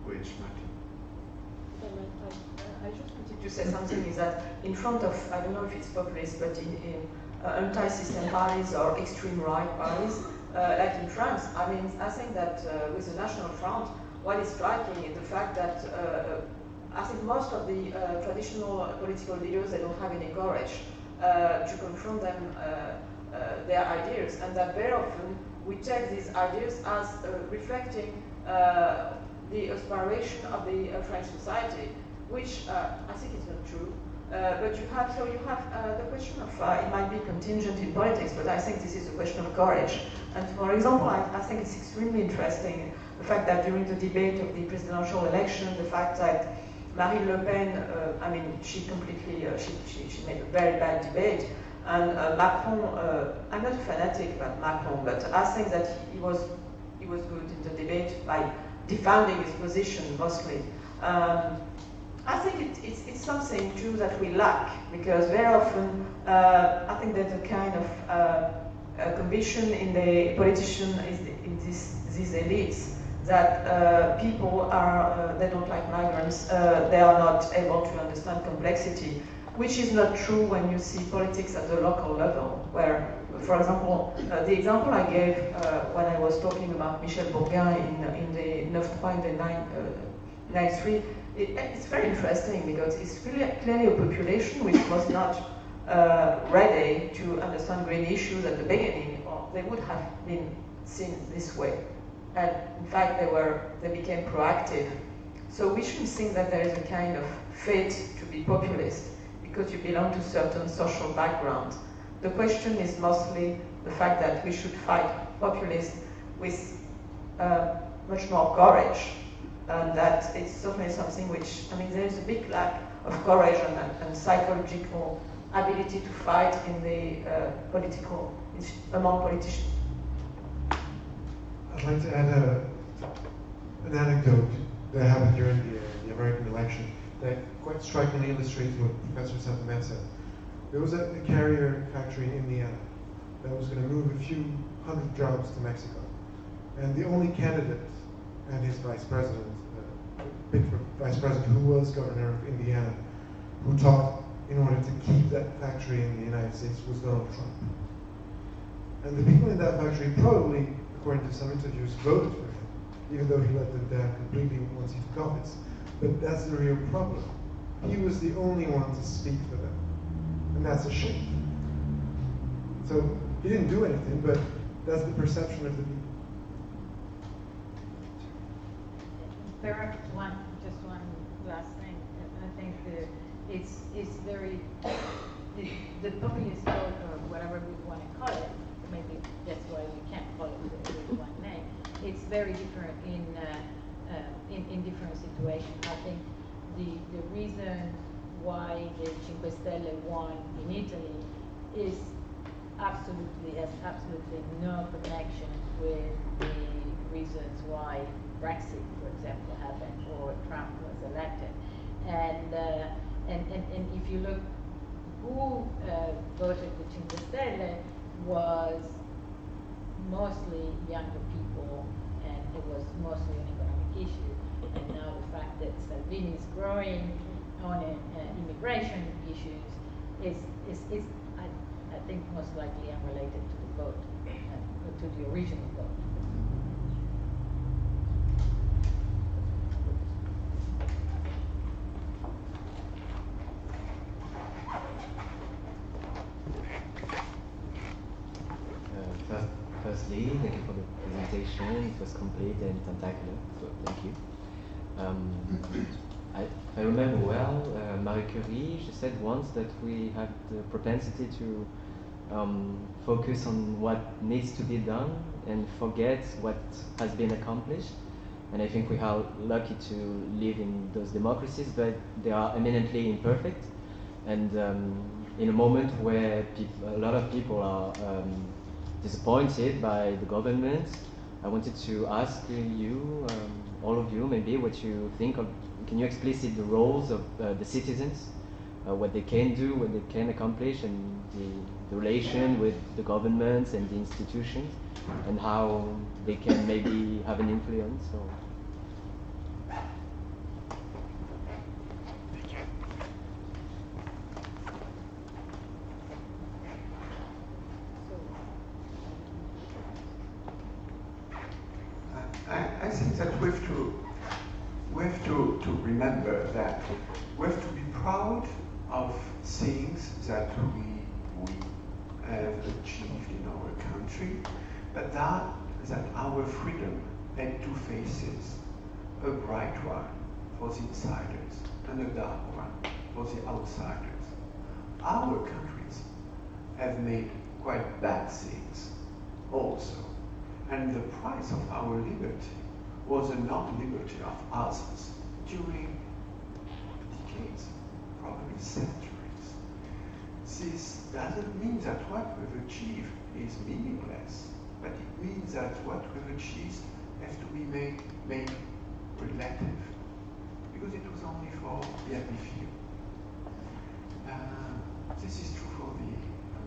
which matter. I just wanted to say something is that in front of, I don't know if it's populist, but in anti-system parties or extreme right parties, like in France, I mean, I think that with the National Front, what is striking is the fact that I think most of the traditional political leaders, they don't have any courage to confront them, their ideas, and that very often we take these ideas as reflecting the aspiration of the French society, which I think is not true. But you have the question of, it might be contingent in politics, but I think this is a question of courage. And for example, I think it's extremely interesting the fact that during the debate of the presidential election, the fact that Marine Le Pen, I mean, she completely, she made a very bad debate, and Macron, I'm not a fanatic about Macron, but I think that he was good in the debate by defending his position mostly. I think it's something too that we lack, because very often I think there's a kind of conviction in the politician, in these elites, that people are, they don't like migrants, they are not able to understand complexity, which is not true when you see politics at the local level, where, for example, the example I gave when I was talking about Michel Bourguin in the 9-3 in the 9-3, it's very interesting because it's clearly a population which was not ready to understand green issues at the beginning, or they would have been seen this way. And in fact, they became proactive. So we shouldn't think that there is a kind of fate to be populist because you belong to a certain social background. The question is mostly the fact that we should fight populists with much more courage, and that it's certainly something which, I mean, there is a big lack of courage and psychological ability to fight in the among politicians. I'd like to add an anecdote that happened during the American election that quite strikingly illustrates what Professor Sintomer said. There was a carrier factory in Indiana that was going to move a few hundred jobs to Mexico. And the only candidate and his vice president, vice president who was governor of Indiana, who thought in order to keep that factory in the United States was Donald Trump. And the people in that factory probably, according to some interviews, voted for him, even though he let them down completely once he took office. But that's the real problem. He was the only one to speak for them. And that's a shame. So he didn't do anything, but that's the perception of the people. Perhaps just one last thing. I think it's very, the populist vote, or whatever we want to call it, maybe that's why we can't call it with one name. It's very different in different situations. I think the reason why the Cinque Stelle won in Italy has absolutely no connection with the reasons why Brexit, for example, happened or Trump was elected. And if you look who voted the Cinque Stelle was mostly younger people, and it was mostly an economic issue. And now the fact that Salvini is growing on immigration issues is I think most likely unrelated to the vote, to the original vote. Firstly, thank you for the presentation. It was complete and tentacular, so thank you. I remember well, Marie Curie, she said once that we have the propensity to focus on what needs to be done and forget what has been accomplished. And I think we are lucky to live in those democracies, but they are eminently imperfect. And in a moment where a lot of people are disappointed by the government, I wanted to ask you, all of you, maybe what you think of. Can you explicit the roles of the citizens, what they can do, what they can accomplish, and the relation with the governments and the institutions, and how they can maybe have an influence? Or I think that we have to we have to remember that we have to be proud of things that we have achieved in our country, but that our freedom had two faces, a bright one for the insiders and a dark one for the outsiders. Our countries have made quite bad things also, and the price of our liberty was a non-liberty of others during decades, probably centuries. This doesn't mean that what we've achieved is meaningless, but it means that what we've achieved has to be made relative, because it was only for the happy few. This is true for the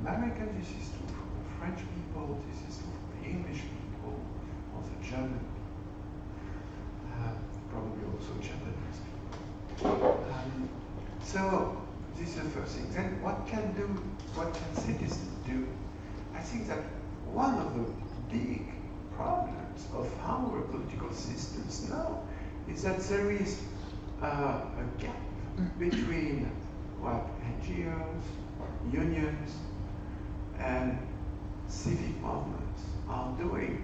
Americans, this is true for the French people, this is true for the English people, or the German people, probably also Japanese people. So this is the first thing. Then what can citizens do? I think that one of the big problems of our political systems now is that there is a gap between what NGOs, unions, and civic movements are doing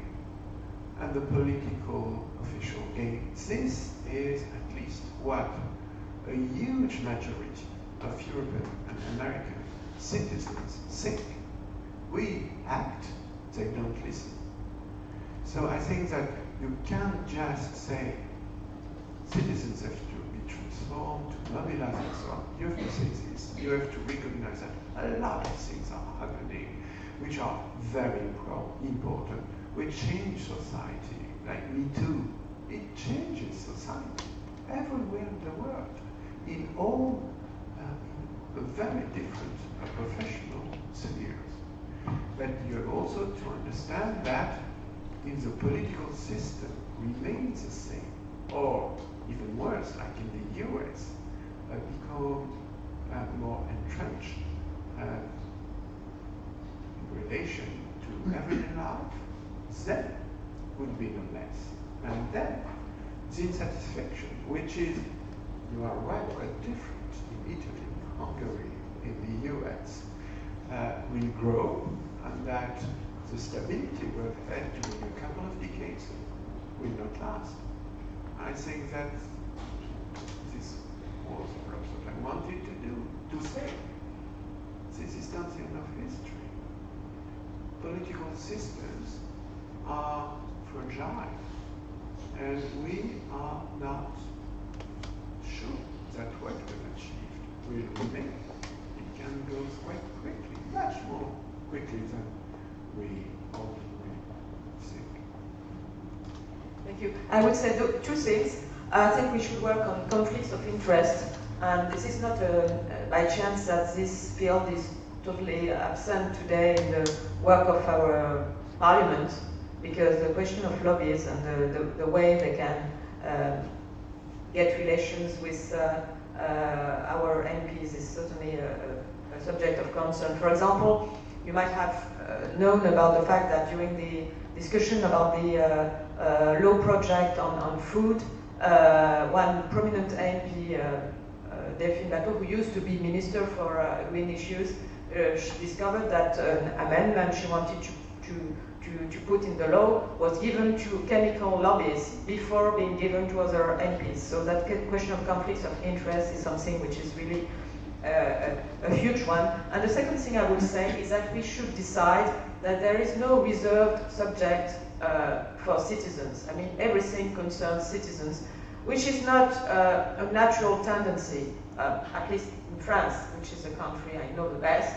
and the political official game. This is at least what a huge majority of European and American citizens think. We act, they don't listen. So I think that you can't just say citizens have to be transformed, to mobilize and so on. You have to say this. You have to recognize that a lot of things are happening which are very important, which change society, like Me Too. It changes society everywhere in the world, in all very different professional spheres. But you have also to understand that if the political system remains the same, or even worse, like in the US, become more entrenched in relation to everyday life, then would be no less. And then the insatisfaction, which is, you are right, quite different in Italy, Hungary, in the US, will grow, and that the stability we've had during a couple of decades will not last. I think that this was perhaps what I wanted to say. This is not the end of history. Political systems are fragile, and we are not sure that what we've achieved will remain. It can go quite quickly, much more quickly than we ordinarily think. Thank you. I would say two things. I think we should work on conflicts of interest, and this is not by chance that this field is totally absent today in the work of our parliament, because the question of lobbies and the way they can get relations with our MPs is certainly a subject of concern. For example, you might have known about the fact that during the discussion about the law project on food, one prominent MP, Delphine Bateau, who used to be Minister for Green Issues, she discovered that an amendment she wanted to put in the law was given to chemical lobbies before being given to other MPs. So that question of conflicts of interest is something which is really a huge one. And the second thing I would say is that we should decide that there is no reserved subject for citizens. I mean, everything concerns citizens, which is not a natural tendency, at least in France, which is the country I know the best.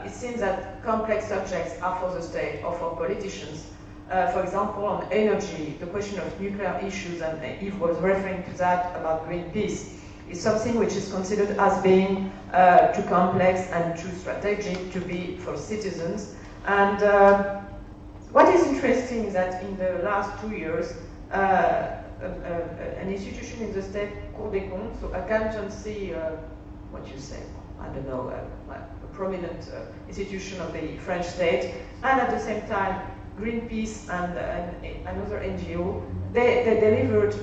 It seems that complex subjects are for the state or for politicians. For example, on energy, the question of nuclear issues, and Yves was referring to that about Greenpeace, is something which is considered as being too complex and too strategic to be for citizens. And what is interesting is that in the last 2 years, an institution in the state, Cour des Comptes, so accountancy, what you say, I don't know, a prominent institution of the French state, and at the same time Greenpeace and another NGO, they delivered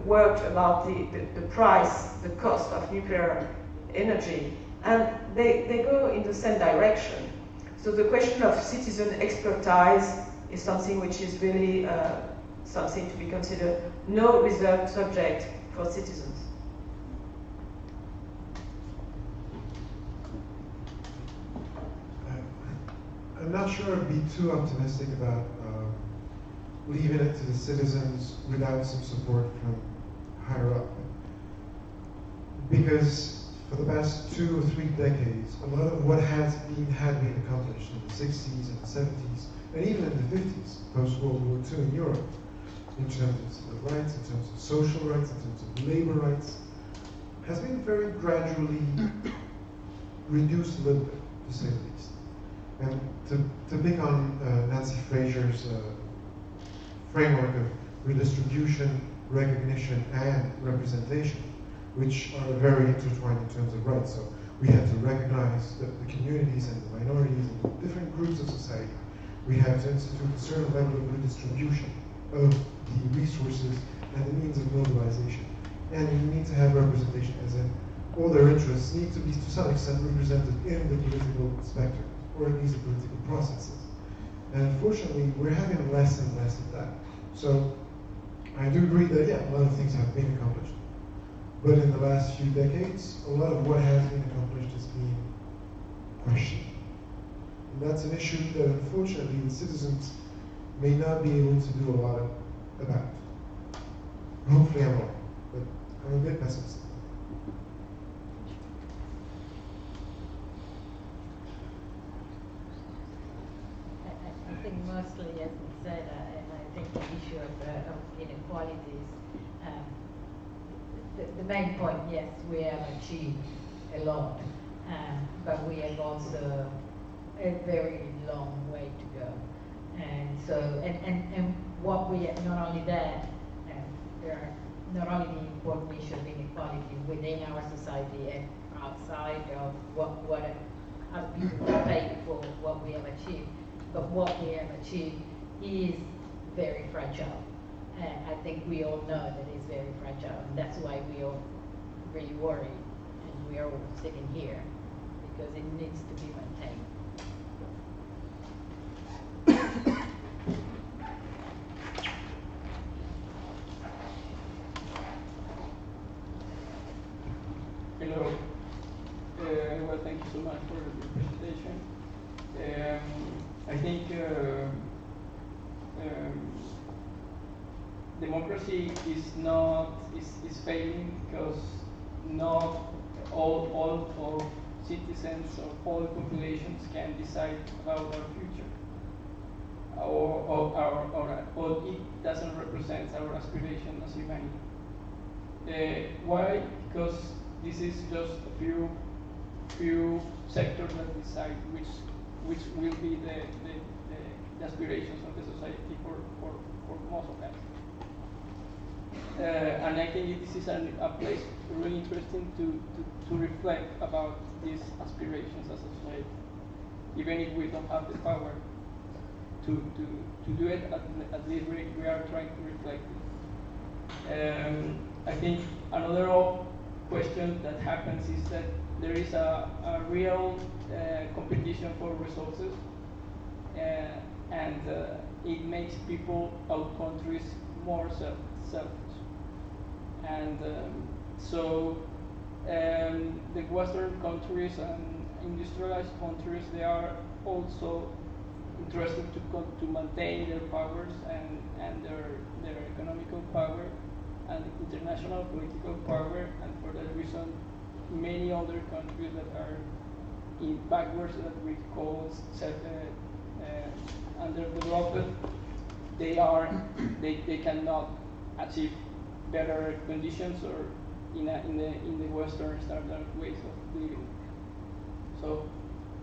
work about the price, the cost of nuclear energy, and they go in the same direction. So the question of citizen expertise is something which is really something to be considered no reserved subject for citizens. I'm not sure I'd be too optimistic about leaving it to the citizens without some support from higher up. Because for the past 2 or 3 decades, a lot of what had been accomplished in the 60s and the 70s, and even in the 50s, post-World War II in Europe, in terms of rights, in terms of social rights, in terms of labor rights, has been very gradually reduced a little bit, to say the least. And to pick on Nancy Fraser's framework of redistribution, recognition, and representation, which are very intertwined in terms of rights. So we have to recognize the communities and the minorities and the different groups of society. We have to institute a certain level of redistribution of the resources and the means of mobilization. And we need to have representation, as in all their interests need to be to some extent represented in the political spectrum, or at least the political processes. And unfortunately, we're having less and less of that. So I do agree that, yeah, a lot of things have been accomplished. But in the last few decades, a lot of what has been accomplished is being questioned. And that's an issue that unfortunately the citizens may not be able to do a lot about. Hopefully I'm wrong, but I'm a bit pessimistic. I think mostly, as we said, and I think the issue of inequalities, the main point, yes, we have achieved a lot, but we have also a very long way to go. And so, and what we, not only that, there are not only the important issue of inequality within our society and outside of what other people pay for what we have achieved, but what we have achieved is very fragile. And I think we all know that it's very fragile, and that's why we all really worry, and we are all sitting here, because it needs to be maintained. Hello. Well, thank you so much for the presentation. I think democracy is failing because not all citizens or all populations can decide about our future, or it doesn't represent our aspiration as humanity. Why? Because this is just a few sectors that decide which will be the aspirations of the society for most of us. And I think this is a place really interesting to reflect about these aspirations as a society, even if we don't have the power to do it. At least we are trying to reflect it. I think another question that happens is that there is a real competition for resources, and it makes people out countries more selfish. And so the Western countries and industrialized countries, they are also interested to maintain their powers and their economical power and international political power, and for that reason many other countries that are in backwards, that we call underdeveloped, they cannot achieve better conditions or in the Western standard ways of living. So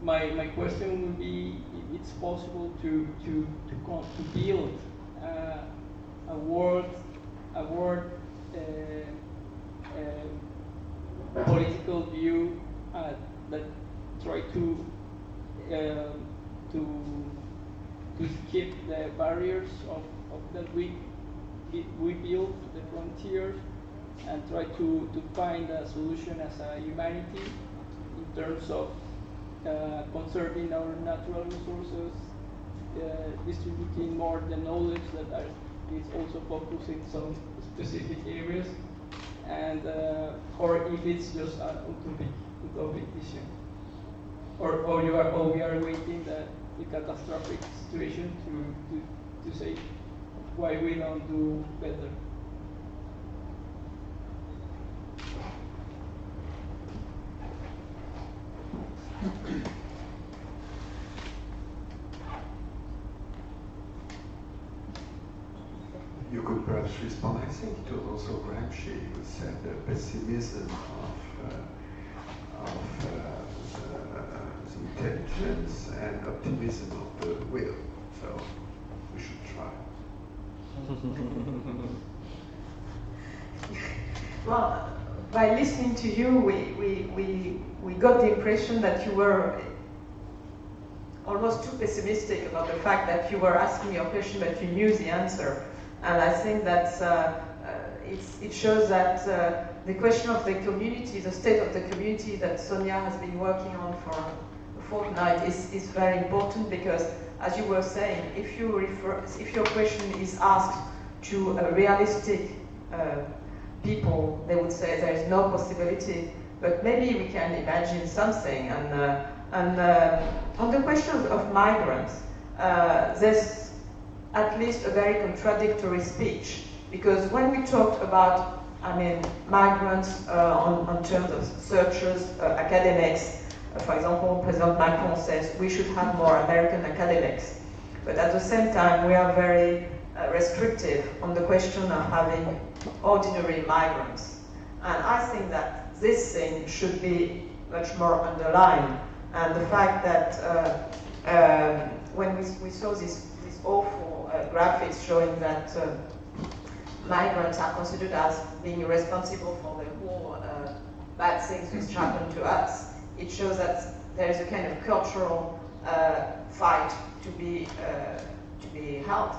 my question would be if it's possible to build a world political view that try to to skip the barriers that we build, the frontiers, and try to find a solution as a humanity in terms of conserving our natural resources, distributing more the knowledge that is also focused in some specific areas, and or if it's just an utopic vision, or we are waiting the catastrophic situation to say why we don't do better. You could perhaps respond. I think it was also Gramsci who said the pessimism of the intelligence and optimism of the will. So we should try. Well, by listening to you, we got the impression that you were almost too pessimistic about the fact that you were asking your question but you knew the answer. And I think that it shows that the question of the community, the state of the community that Sonia has been working on for a fortnight is very important, because, as you were saying, if your question is asked to a realistic people, they would say there is no possibility, but maybe we can imagine something. And on the question of migrants, there's at least a very contradictory speech, because when we talked about, migrants on terms of searchers, academics, for example, President Macron says we should have more American academics, but at the same time we are very restrictive on the question of having ordinary migrants. And I think that this thing should be much more underlined, and the fact that when we saw these awful graphics showing that migrants are considered as being responsible for the whole bad things which happen to us, it shows that there is a kind of cultural fight to be held,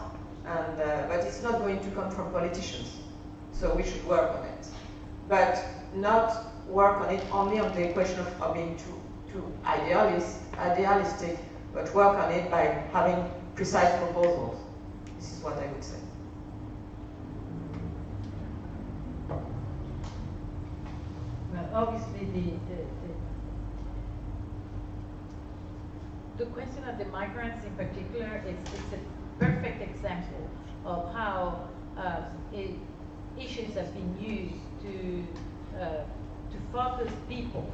and but it's not going to come from politicians, so we should work on it, but not work on it only on the question of being too idealistic, but work on it by having precise proposals. This is what I would say. Well, obviously the question of the migrants in particular is a perfect example of how issues have been used to focus people,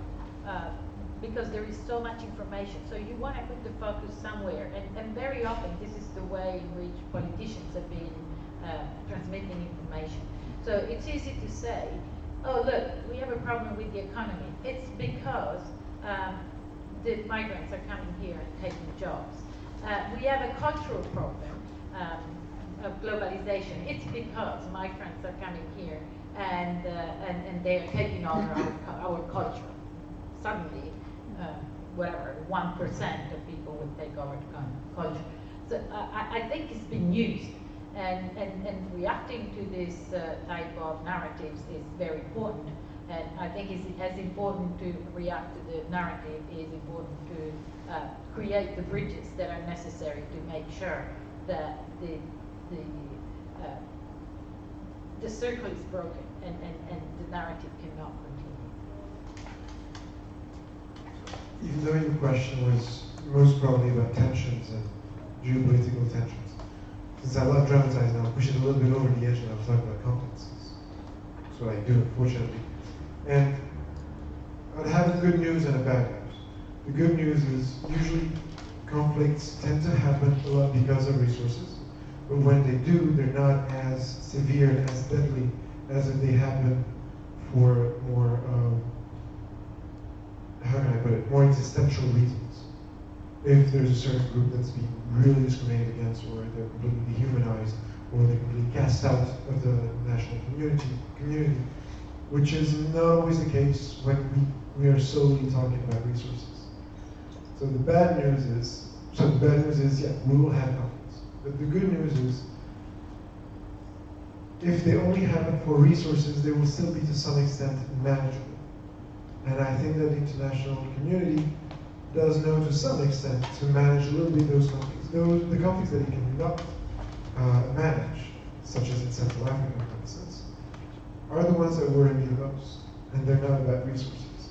because there is so much information. So you want to put the focus somewhere, and very often this is the way in which politicians have been transmitting information. So it's easy to say, oh look, we have a problem with the economy. It's because the migrants are coming here and taking jobs. We have a cultural problem of globalization. It's because migrants are coming here and they're taking over our culture. Suddenly, whatever, 1% of people would take over the culture. So I think it's been used, and reacting to this type of narratives is very important. And I think it's as important to react to the narrative is important to create the bridges that are necessary to make sure that the circle is broken and the narrative cannot continue. Even though your question was most probably about tensions and geopolitical tensions, since I love dramatize now, I'm pushing a little bit over the edge and I'm talking about competencies. That's what I do, unfortunately. And I'd have a good news and a bad news. The good news is usually conflicts tend to happen a lot because of resources, but when they do, they're not as severe and as deadly as if they happen for more, how can I put it, more existential reasons. If there's a certain group that's being really discriminated against, or they're completely dehumanized, or they're completely cast out of the national community, which is not always the case when we are solely talking about resources. So the bad news is So the bad news is, yeah, we will have conflicts. But the good news is, if they only happen for resources, they will still be to some extent manageable. And I think that the international community does know to some extent to manage a little bit those conflicts. The conflicts that it cannot manage, such as in Central Africa, for instance, are the ones that worry me the most. And they're not about resources.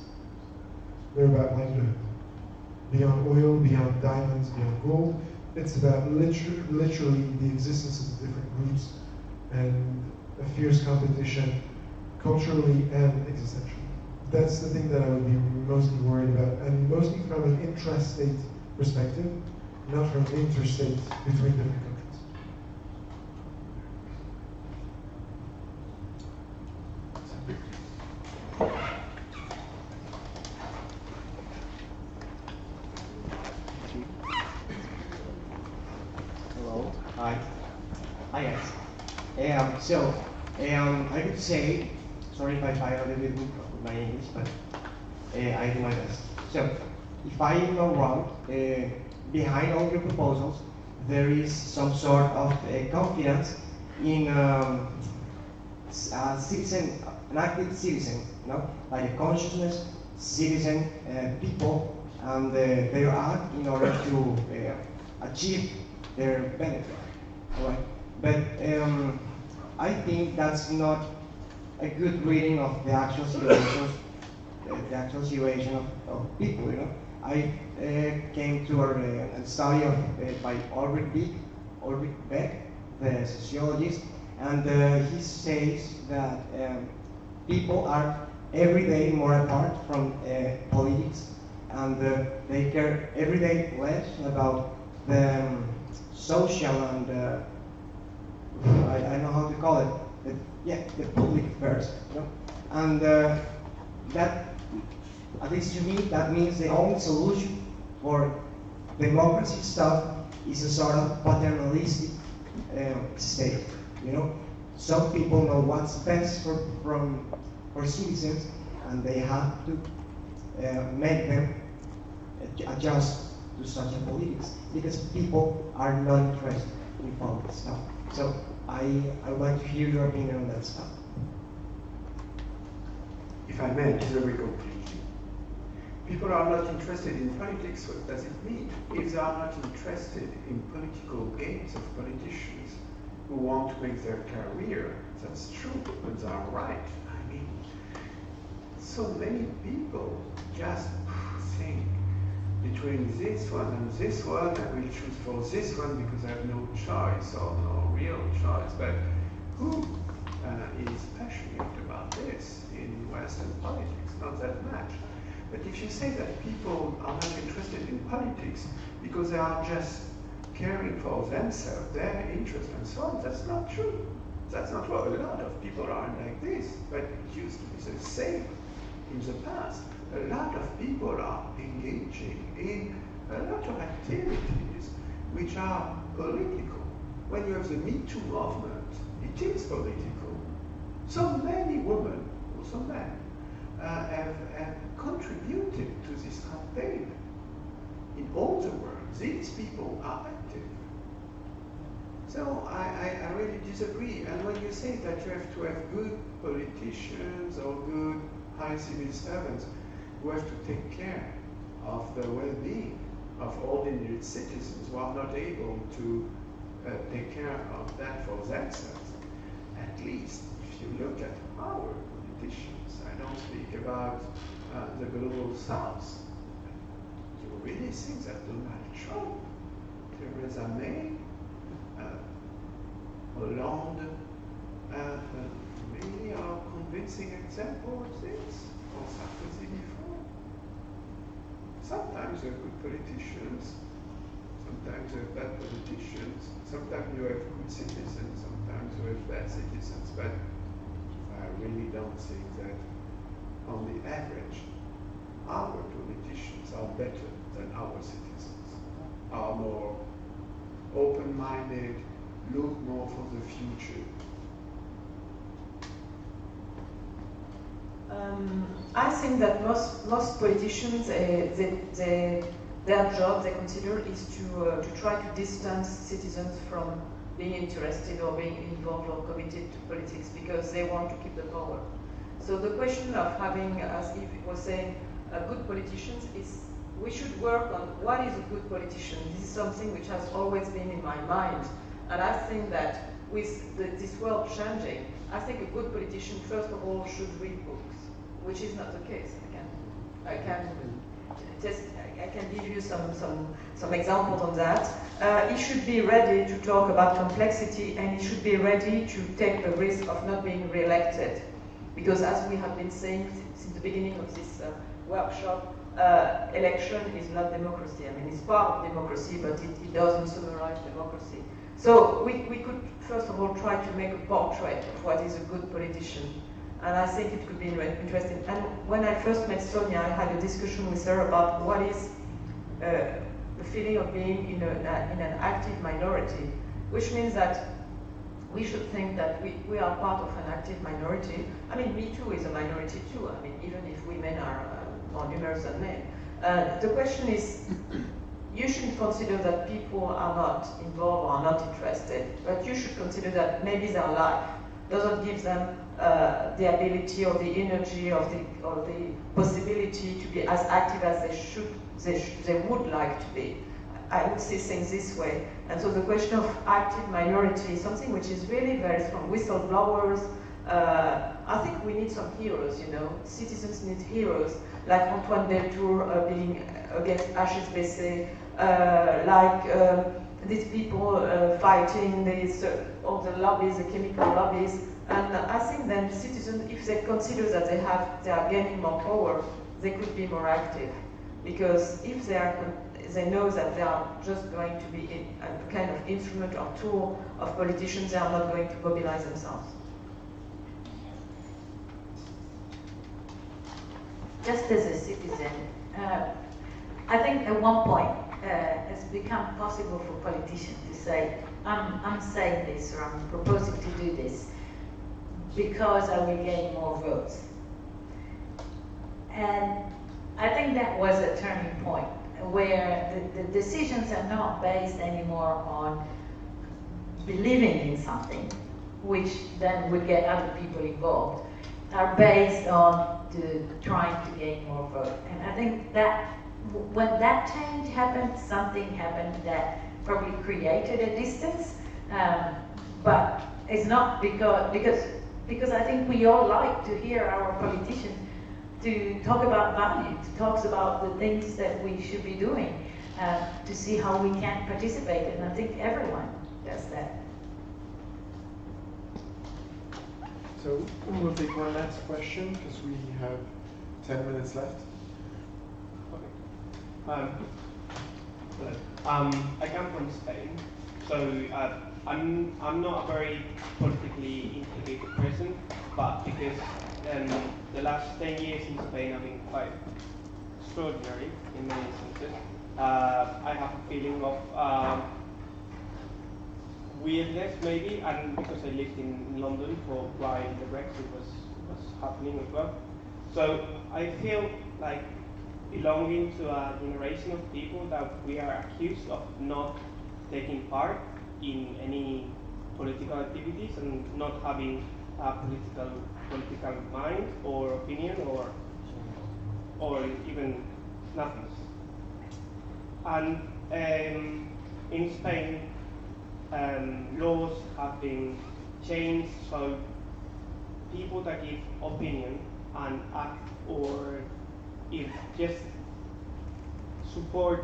They're about livelihood. Beyond oil, beyond diamonds, beyond gold, it's about literally the existence of the different groups and a fierce competition culturally and existentially. That's the thing that I would be mostly worried about, and mostly from an intrastate perspective, not from interstate between different countries. Hello. Hi. Hi guys. I could say, sorry if I try a little bit with my English, but I do my best. So, if I am not wrong, behind all your proposals, there is some sort of confidence in citizen, an active citizen, you know, like a consciousness citizen, people, and their act in order to achieve their benefit. All right? But I think that's not a good reading of the actual situation, of people. You know, I came to a study of by Ulrich Beck, the sociologist, and he says that people are every day more apart from politics, and they care every day less about the social and I don't know how to call it, the public affairs, you know? And that, at least to me, that means the only solution for democracy stuff is a sort of paternalistic state, you know? Some people know what's best for citizens, and they have to make them adjust to such a politics, because people are not interested in public stuff. So I would like to hear your opinion on that stuff. If I may disagree completely. People are not interested in politics. What does it mean? If they are not interested in political games of politicians who want to make their career, that's true, but they are right. I mean, so many people just think between this one and this one, I will choose for this one because I have no choice or no real choice. But who is passionate about this in Western politics? Not that much. But if you say that people are not interested in politics because they are just caring for themselves, their interests and so on, that's not true. That's not true. A lot of people are like this, but it used to be the same in the past. A lot of people are engaging in a lot of activities which are political. When you have the Me Too movement, it is political. So many women, also men, have contributed to this campaign. In all the world, these people are active. So I really disagree. And when you say that you have to have good politicians or good high civil servants who have to take care of the well-being of ordinary citizens who are not able to take care of that for themselves. At least, if you look at our politicians, I don't speak about the global south, you really think that Donald Trump, Theresa May, Hollande, really are convincing example of this, or Sarkozy before. Sometimes you have good politicians, sometimes you have bad politicians, sometimes you have good citizens, sometimes you have bad citizens, but I really don't think that on the average, our politicians are better than our citizens, are more open-minded, look more for the future. I think that most politicians they their job, they consider, is to try to distance citizens from being interested or being involved or committed to politics because they want to keep the power. So the question of having, as Yves was saying, good politicians is we should work on what is a good politician. This is something which has always been in my mind. And I think that with this world changing, I think a good politician, first of all, should read books, which is not the case. I can give you some examples on that. He should be ready to talk about complexity, and he should be ready to take the risk of not being re-elected. Because as we have been saying since the beginning of this workshop, election is not democracy. I mean, it's part of democracy, but it doesn't summarize democracy. So we could, first of all, try to make a portrait of what is a good politician. And I think it could be interesting. And when I first met Sonia, I had a discussion with her about what is the feeling of being in an active minority, which means that we should think that we are part of an active minority. I mean, Me Too is a minority too. I mean, even if women are more numerous than men. The question is, you shouldn't consider that people are not involved or are not interested, but you should consider that maybe their life doesn't give them the ability or the energy or the possibility to be as active as they would like to be. I would see things this way. And so the question of active minority is something which is really very strong. Whistleblowers, I think we need some heroes, you know. Citizens need heroes, like Antoine Deltour being against HSBC, these people fighting all the lobbies, the chemical lobbies. And I think then citizens, if they consider that they are gaining more power, they could be more active. Because if they know that they are just going to be a kind of instrument or tool of politicians, they are not going to mobilize themselves. Just as a citizen, I think at one point it's become possible for politicians to say, I'm saying this or I'm proposing to do this because I will gain more votes. And I think that was a turning point where the decisions are not based anymore on believing in something, which then would get other people involved, are based on trying to gain more vote. And I think that when that change happened, something happened that probably created a distance, but it's not because I think we all like to hear our politicians to talk about value, to talk about the things that we should be doing, to see how we can participate, and I think everyone does that. So we'll take one last question because we have 10 minutes left. Okay. I come from Spain, so I'm not a very politically integrated person, but because the last 10 years in Spain have been quite extraordinary in many instances, I have a feeling of weirdness maybe, and because I lived in London for while the Brexit was happening as well. So I feel like belonging to a generation of people that we are accused of not taking part in any political activities and not having a political mind or opinion or even nothing. And in Spain, laws have been changed so people that give opinion and act or if just support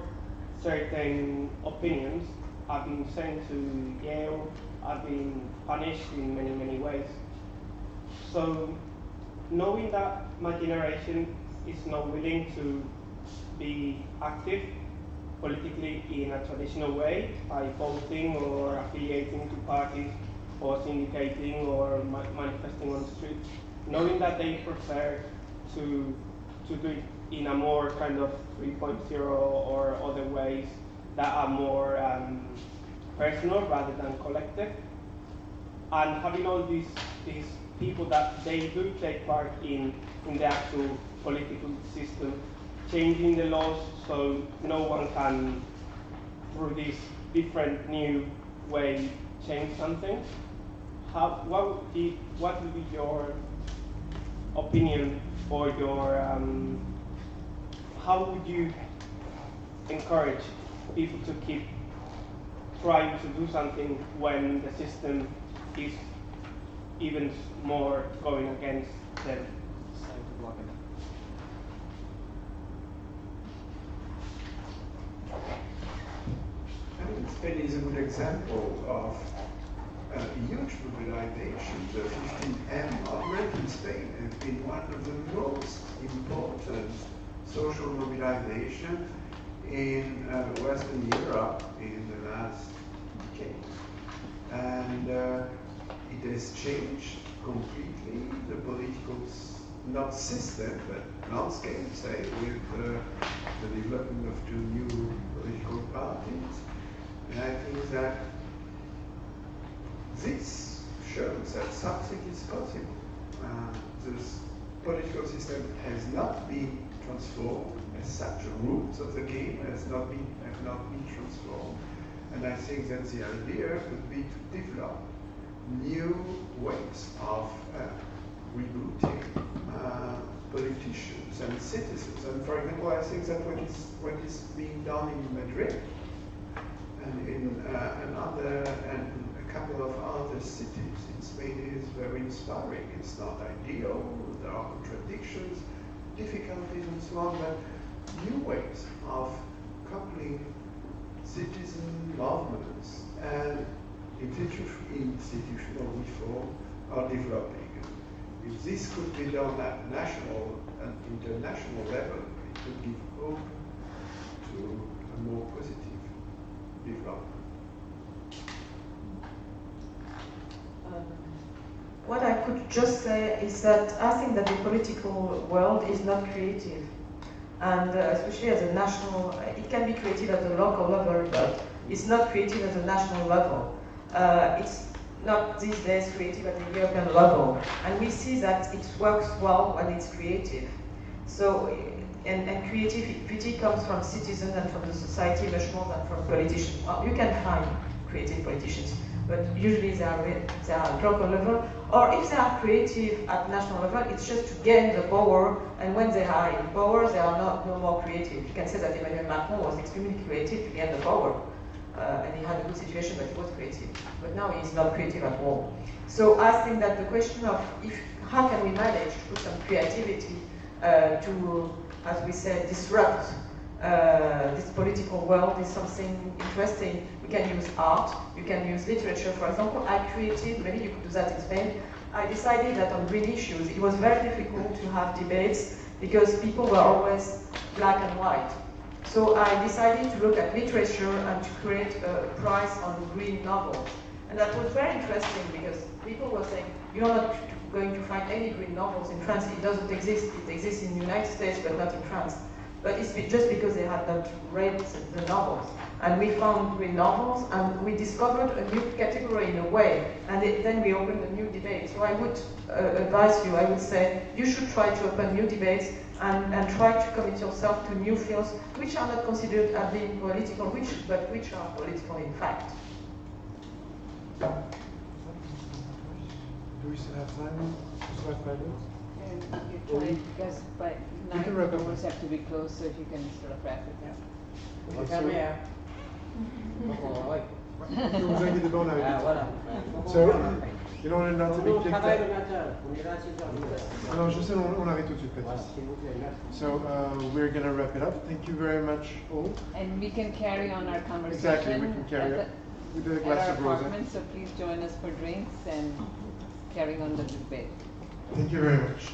certain opinions have been sent to jail, have been punished in many, many ways. So knowing that my generation is not willing to be active politically in a traditional way by voting or affiliating to parties or syndicating or manifesting on the streets, knowing that they prefer to do it in a more kind of 3.0 or other ways that are more personal rather than collective, and having all these people that they do take part in the actual political system changing the laws so no one can, through this different new way, change something. What would be your opinion or your how would you encourage people to keep trying to do something when the system is even more going against them? I think Spain is a good example of a huge mobilization. The 15M movement in Spain has been one of the most important social mobilization in Western Europe in the last decade. And it has changed completely the political, not system, but landscape, say, with the development of two new political parties. And I think that this shows that something is possible. This political system has not been transformed as such. The rules of the game have not been transformed. And I think that the idea would be to develop new ways of rebooting politicians and citizens. And for example, I think that what is being done in Madrid and in a couple of other cities in Spain is very inspiring. It's not ideal, there are contradictions, difficulties and so on, but new ways of coupling citizen movements and institutional reform are developing. If this could be done at national and international level, it could give hope to a more positive development. What I could just say is that I think that the political world is not creative. And especially at the national, it can be creative at the local level, but it's not creative at the national level. It's not these days creative at the European level. And we see that it works well when it's creative. So, and creativity comes from citizens and from the society much more than from politicians. Well, you can find creative politicians, but usually they are at local level, or if they are creative at national level, it's just to gain the power, and when they are in power, they are no more creative. You can say that Emmanuel Macron was extremely creative to gain the power, and he had a good situation, but he was creative. But now he is not creative at all. So I think that the question of how can we manage to put some creativity to, as we said, disrupt this political world is something interesting. We can use art, you can use literature. For example, I created, maybe you could do that in Spain, I decided that on green issues, it was very difficult to have debates because people were always black and white. So I decided to look at literature and to create a prize on green novels. And that was very interesting because people were saying, you're not going to find any green novels in France, it doesn't exist. It exists in the United States, but not in France. But it's just because they had not read the novels. And we found green novels, and we discovered a new category in a way, and then we opened a new debate. So I would advise you, I would say, you should try to open new debates and try to commit yourself to new fields which are not considered as being political, but which are political in fact. Do we still have time? Just like 5 minutes? You try, because by 9 the doors have to be closed, so if you can sort of wrap it up. Vous inquiétez pas, on a So, in order not to be kicked out. Alors, je sais, on arrête tout de suite, So, we're going to wrap it up. Thank you very much, all. And we can carry on our conversation. Exactly, we can carry on with a glass of Roda. So please join us for drinks and carrying on the debate. Thank you very much.